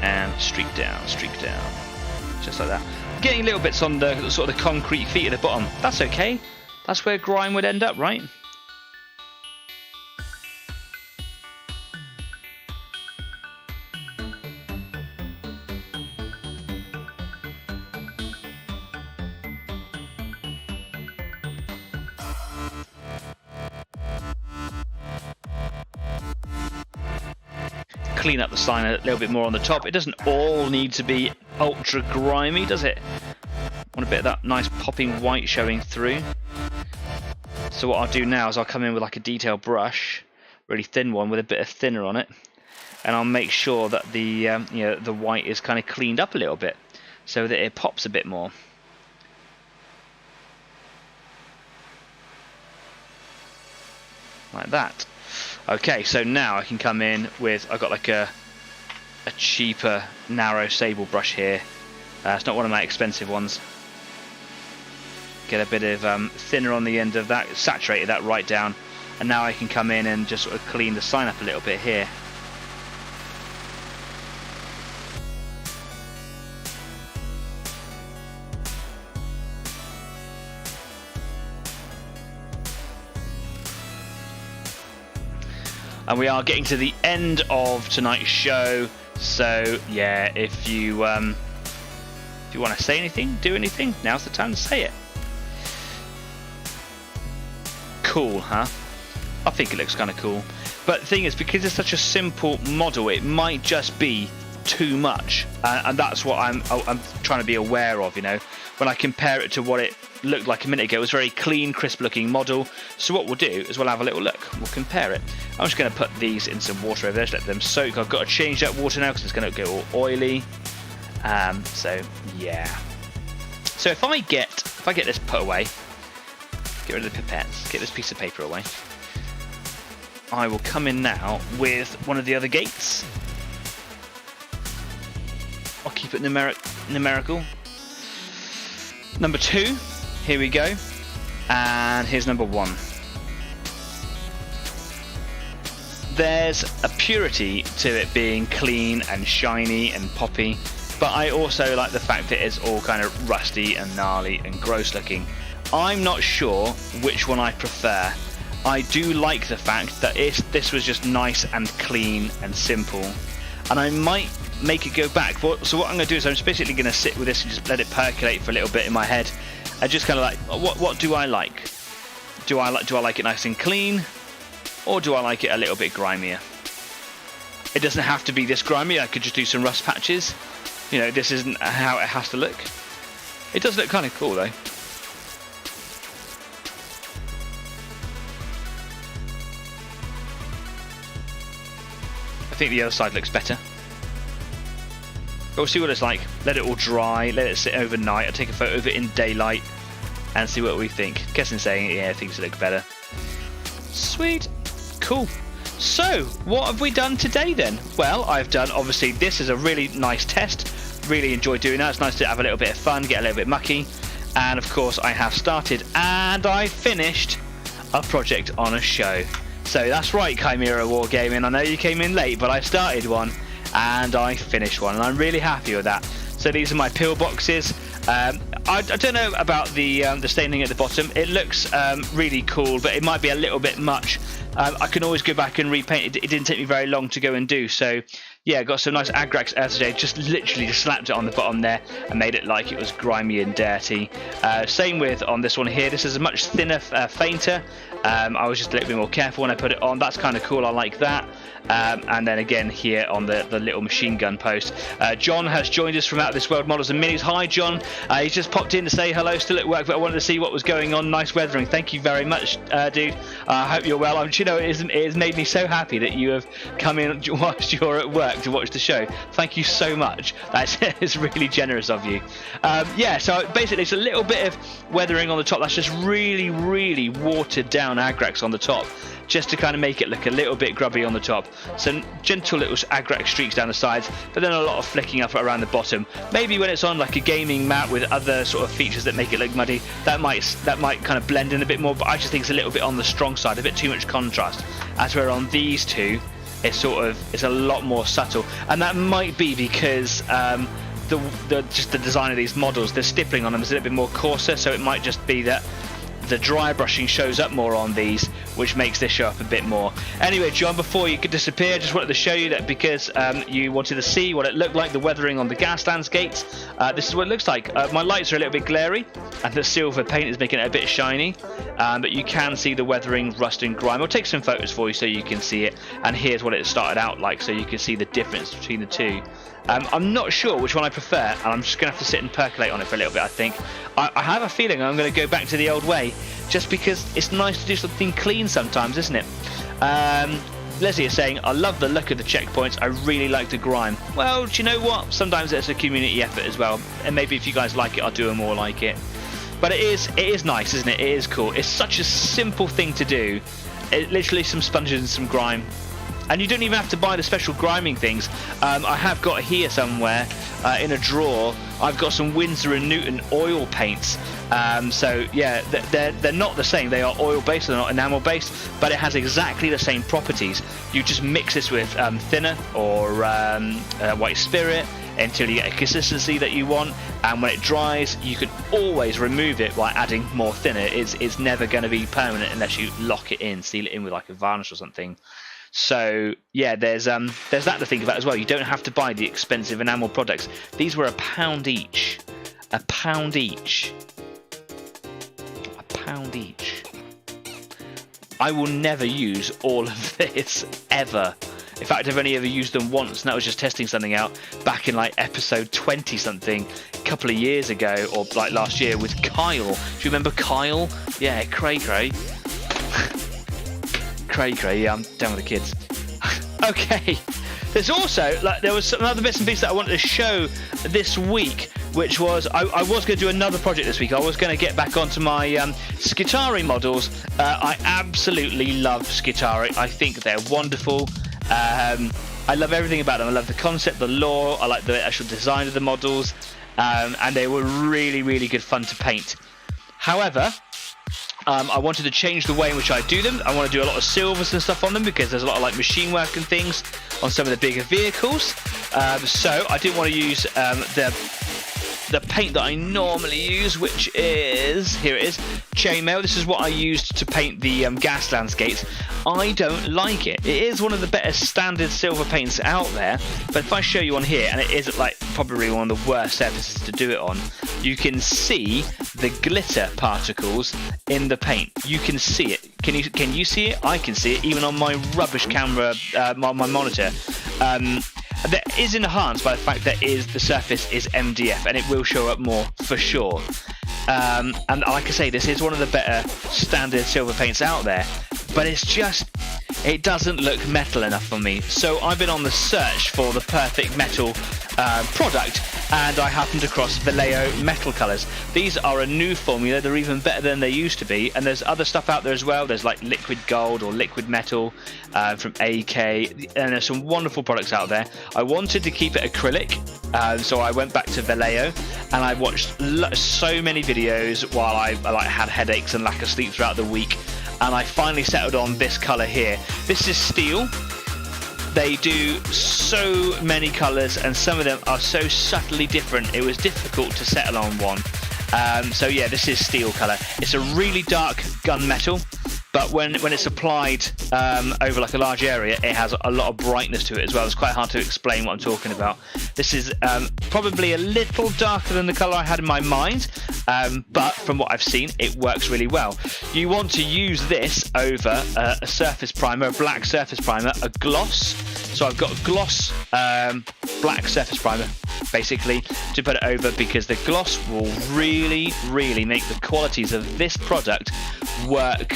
And streak down, just like that. Getting little bits on the sort of the concrete feet at the bottom. That's okay. That's where grime would end up, right? Clean up the sign a little bit more on the top. It doesn't all need to be ultra grimy, does it? Want a bit of that nice popping white showing through. So what I'll do now is I'll come in with like a detail brush, really thin one with a bit of thinner on it, and I'll make sure that the the white is kind of cleaned up a little bit so that it pops a bit more. Like that. Okay, so now I can come in with, I've got like a cheaper narrow sable brush here. It's not one of my expensive ones. Get a bit of thinner on the end of that, saturated that right down, and now I can come in and just sort of clean the sign up a little bit here. And we are getting to the end of tonight's show, so yeah, if you want to say anything, do anything, now's the time to say it. Cool, huh? I think it looks kind of cool. But the thing is, because it's such a simple model, it might just be too much, and that's what I'm trying to be aware of. You know, when I compare it to what it looked like a minute ago, it was a very clean, crisp looking model. So what we'll do is we'll have a little look, we'll compare it. I'm just going to put these in some water over there, just let them soak. I've got to change that water now because it's going to go all oily. So yeah. So if I get this put away, get rid of the pipettes, get this piece of paper away, I will come in now with one of the other gates. I'll keep it numerical. Number 2, here we go, and here's number 1. There's a purity to it being clean and shiny and poppy, but I also like the fact that it's all kind of rusty and gnarly and gross looking. I'm not sure which one I prefer. I do like the fact that this was just nice and clean and simple, and I might make it go back. So what I'm going to do is I'm just basically going to sit with this and just let it percolate for a little bit in my head, and just kind of like, what do I like? Do I like it nice and clean, or do I like it a little bit grimier? It doesn't have to be this grimy. I could just do some rust patches. You know, this isn't how it has to look. It does look kind of cool though. I think the other side looks better. But we'll see what it's like. Let it all dry, let it sit overnight. I'll take a photo of it in daylight and see what we think. Guessing saying, yeah, things look better. Sweet. Cool. So, what have we done today then? Well, I've done, obviously, this is a really nice test. Really enjoy doing that. It's nice to have a little bit of fun, get a little bit mucky. And of course, I have started and I finished a project on a show. So that's right, Chimera Wargaming. I know you came in late, but I started one and I finished one, and I'm really happy with that. So these are my pillboxes. I don't know about the staining at the bottom. It looks really cool, but it might be a little bit much. I can always go back and repaint it. It didn't take me very long to go and do. So yeah, got some nice Agrax today. Just literally just slapped it on the bottom there and made it like it was grimy and dirty. Same with on this one here. This is a much thinner, fainter. I was just a little bit more careful when I put it on. That's kind of cool. I like that. And then again here on the little machine gun post. John has joined us from Out of This World Models and Minis. Hi John. He's just popped in to say hello, still at work, but I wanted to see what was going on. Nice weathering. Thank you very much, dude. I hope you're well. You know, it has made me so happy that you have come in whilst you're at work to watch the show. Thank you so much. It's really generous of you. Yeah, so basically it's a little bit of weathering on the top. That's just really, really watered down Agrax on the top, just to kind of make it look a little bit grubby on the top. Some gentle little Agrax streaks down the sides, but then a lot of flicking up around the bottom. Maybe when it's on like a gaming mat with other sort of features that make it look muddy, that might kind of blend in a bit more, but I just think it's a little bit on the strong side, a bit too much contrast. As we're on these two, it's a lot more subtle, and that might be because just the design of these models, the stippling on them is a little bit more coarser, so it might just be that the dry brushing shows up more on these, which makes this show up a bit more. Anyway, John, before you could disappear, just wanted to show you that because you wanted to see what it looked like, the weathering on the gas stands gates. This is what it looks like. My lights are a little bit glary, and the silver paint is making it a bit shiny, but you can see the weathering, rust and grime. I'll take some photos for you so you can see it, and here's what it started out like, so you can see the difference between the two. I'm not sure which one I prefer, and I'm just going to have to sit and percolate on it for a little bit, I think. I have a feeling I'm going to go back to the old way, just because it's nice to do something clean sometimes, isn't it? Leslie is saying, I love the look of the checkpoints, I really like the grime. Well, do you know what? Sometimes it's a community effort as well, and maybe if you guys like it, I'll do more like it. But it is nice, isn't it? It is cool. It's such a simple thing to do. Literally some sponges and some grime. And you don't even have to buy the special griming things. I have got here somewhere in a drawer, I've got some Winsor & Newton oil paints. So yeah, they're not the same. They are oil based, they're not enamel based, but it has exactly the same properties. You just mix this with thinner or white spirit until you get a consistency that you want, and when it dries you can always remove it by adding more thinner. It's never going to be permanent unless you lock it in, seal it in with like a varnish or something. So yeah, there's that to think about as well. You don't have to buy the expensive enamel products. These were £1 each. £1 each. £1 each. I will never use all of this ever. In fact, I've only ever used them once, and that was just testing something out back in like episode 20 something a couple of years ago, or like last year with Kyle. Do you remember Kyle? Yeah, cray. Cray, yeah, I'm down with the kids. Okay. There's also, like, there was some other bits and pieces that I wanted to show this week, which was, I was going to do another project this week. I was going to get back onto my Skitari models. I absolutely love Skitari. I think they're wonderful. I love everything about them. I love the concept, the lore. I like the actual design of the models, and they were really, really good fun to paint. However, I wanted to change the way in which I do them. I want to do a lot of silvers and stuff on them because there's a lot of like machine work and things on some of the bigger vehicles. So I didn't want to use the paint that I normally use, which is, here it is, chainmail. This is what I used to paint the gas landscapes. I don't like it. It is one of the better standard silver paints out there, but if I show you on here, and it is like probably one of the worst surfaces to do it on, you can see the glitter particles in the paint. You can see it. Can you see it? I can see it even on my rubbish camera, my monitor. That is enhanced by the fact that the surface is MDF, and it will show up more for sure. And like I say, this is one of the better standard silver paints out there, but it doesn't look metal enough for me. So I've been on the search for the perfect metal product, and I happened across Vallejo metal colours. These are a new formula. They're even better than they used to be, and there's other stuff out there as well. There's like liquid gold or liquid metal from AK, and there's some wonderful products out there. I wanted to keep it acrylic, so I went back to Vallejo, and I watched so many videos while I had headaches and lack of sleep throughout the week, and I finally settled on this colour here. This is steel. They do so many colours, and some of them are so subtly different. It was difficult to settle on one. So yeah, this is steel colour. It's a really dark gunmetal, but when it's applied over like a large area, it has a lot of brightness to it as well. It's quite hard to explain what I'm talking about. This is probably a little darker than the colour I had in my mind, but from what I've seen, it works really well. You want to use this over a surface primer, a black surface primer, a gloss. So I've got a gloss black surface primer, basically, to put it over, because the gloss will really, really make the qualities of this product work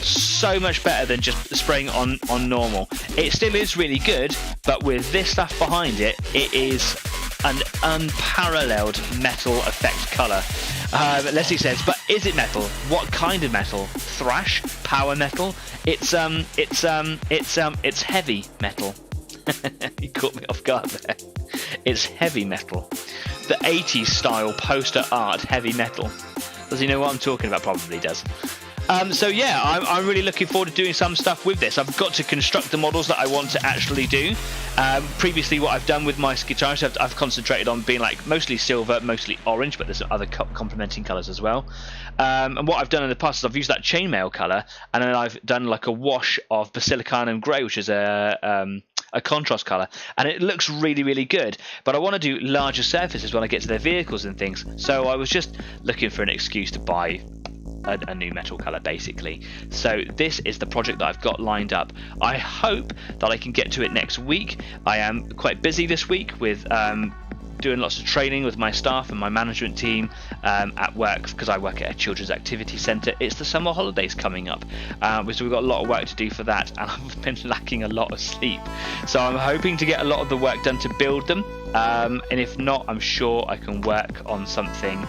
so much better than just spraying on normal. It still is really good, but with this stuff behind it, it is an unparalleled metal effect colour. Leslie says, but is it metal? What kind of metal? Thrash? Power metal? It's heavy metal. You caught me off guard there. It's heavy metal. The 80s style poster art heavy metal. Does he know what I'm talking about? Probably does. So yeah, I'm really looking forward to doing some stuff with this. I've got to construct the models that I want to actually do. Previously, what I've done with my guitars, I've concentrated on being like mostly silver, mostly orange, but there's other complementing colours as well. And what I've done in the past is I've used that chainmail colour, and then I've done like a wash of basilicanum grey, which is a contrast colour, and it looks really, really good. But I want to do larger surfaces when I get to their vehicles and things, so I was just looking for an excuse to buy a new metal colour, basically. So this is the project that I've got lined up. I hope that I can get to it next week. I am quite busy this week with doing lots of training with my staff and my management team at work, because I work at a children's activity centre. It's the summer holidays coming up, so we've got a lot of work to do for that, and I've been lacking a lot of sleep. So I'm hoping to get a lot of the work done to build them, and if not, I'm sure I can work on something.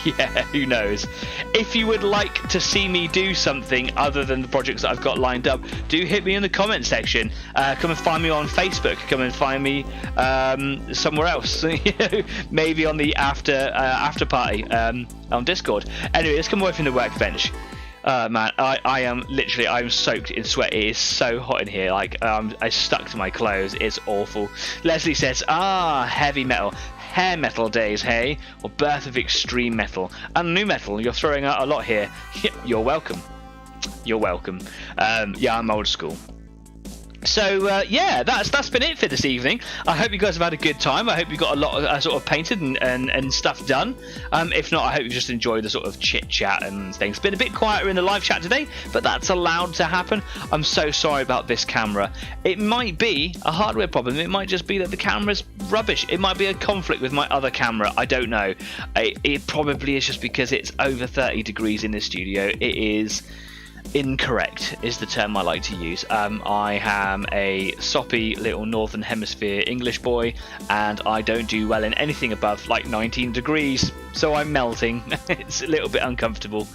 Yeah, who knows. If you would like to see me do something other than the projects that I've got lined up, do hit me in the comment section. Come and find me on Facebook. Come and find me somewhere else. Maybe on the after party on Discord. Anyway, let's come away from the workbench. Man, I'm soaked in sweat. It is so hot in here. Like, I stuck to my clothes. It's awful. Leslie says, heavy metal. Hair metal days, hey? Or birth of extreme metal. And new metal. You're throwing out a lot here. You're welcome. You're welcome. Yeah, I'm old school. Yeah, that's been it for this evening. I hope you guys have had a good time. I hope you got a lot of sort of painted and stuff done. If not, I hope you just enjoyed the sort of chit chat and things. Been a bit quieter in the live chat today, but that's allowed to happen. I'm so sorry about this camera. It might be a hardware problem. It might just be that the camera's rubbish. It might be a conflict with my other camera. I don't know. It probably is just because it's over 30 degrees in the studio. It is incorrect is the term I like to use. I am a soppy little northern hemisphere English boy, and I don't do well in anything above like 19 degrees, so I'm melting. It's a little bit uncomfortable.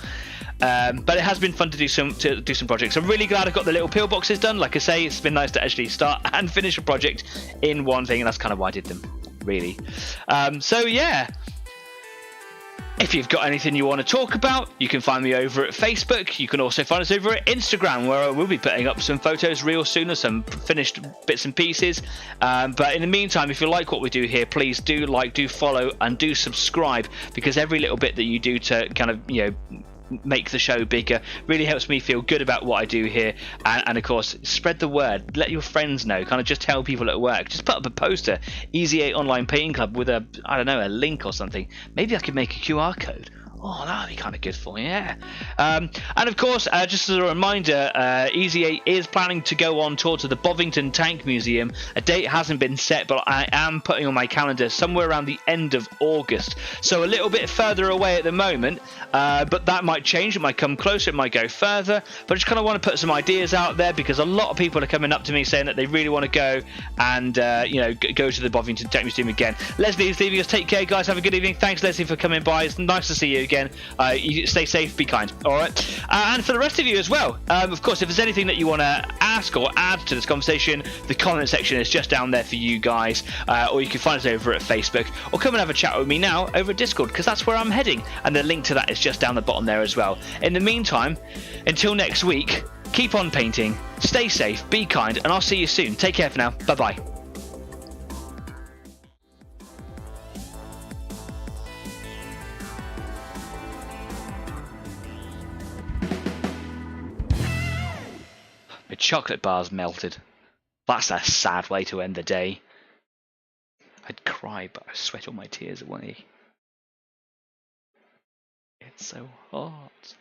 But it has been fun to do some projects. I'm really glad I got the little pillboxes done. Like I say, it's been nice to actually start and finish a project in one thing, and that's kind of why I did them, really. So yeah. If you've got anything you want to talk about, you can find me over at Facebook. You can also find us over at Instagram, where I will be putting up some photos real soon of some finished bits and pieces. But in the meantime, if you like what we do here, please do like, do follow, and do subscribe, because every little bit that you do to kind of, make the show bigger really helps me feel good about what I do here. And of course, spread the word, let your friends know, kind of just tell people at work, just put up a poster, Easy 8 Online Painting Club, with a link or something. Maybe I could make a QR code. Oh, that'd be kind of good for me, yeah. And of course, just as a reminder, Easy 8 is planning to go on tour to the Bovington Tank Museum. A date hasn't been set, but I am putting on my calendar somewhere around the end of August. So a little bit further away at the moment, but that might change. It might come closer, it might go further. But I just kind of want to put some ideas out there, because a lot of people are coming up to me saying that they really want to go and, go to the Bovington Tank Museum again. Leslie is leaving us. Take care, guys. Have a good evening. Thanks, Leslie, for coming by. It's nice to see you again. You stay safe, be kind. All right. And for the rest of you as well, of course, if there's anything that you want to ask or add to this conversation, the comment section is just down there for you guys, or you can find us over at Facebook, or come and have a chat with me now over at Discord, because that's where I'm heading, and the link to that is just down the bottom there as well. In the meantime, until next week, keep on painting, stay safe, be kind, and I'll see you soon. Take care for now. Bye bye. My chocolate bar's melted. That's a sad way to end the day. I'd cry, but I sweat all my tears away. It's so hot.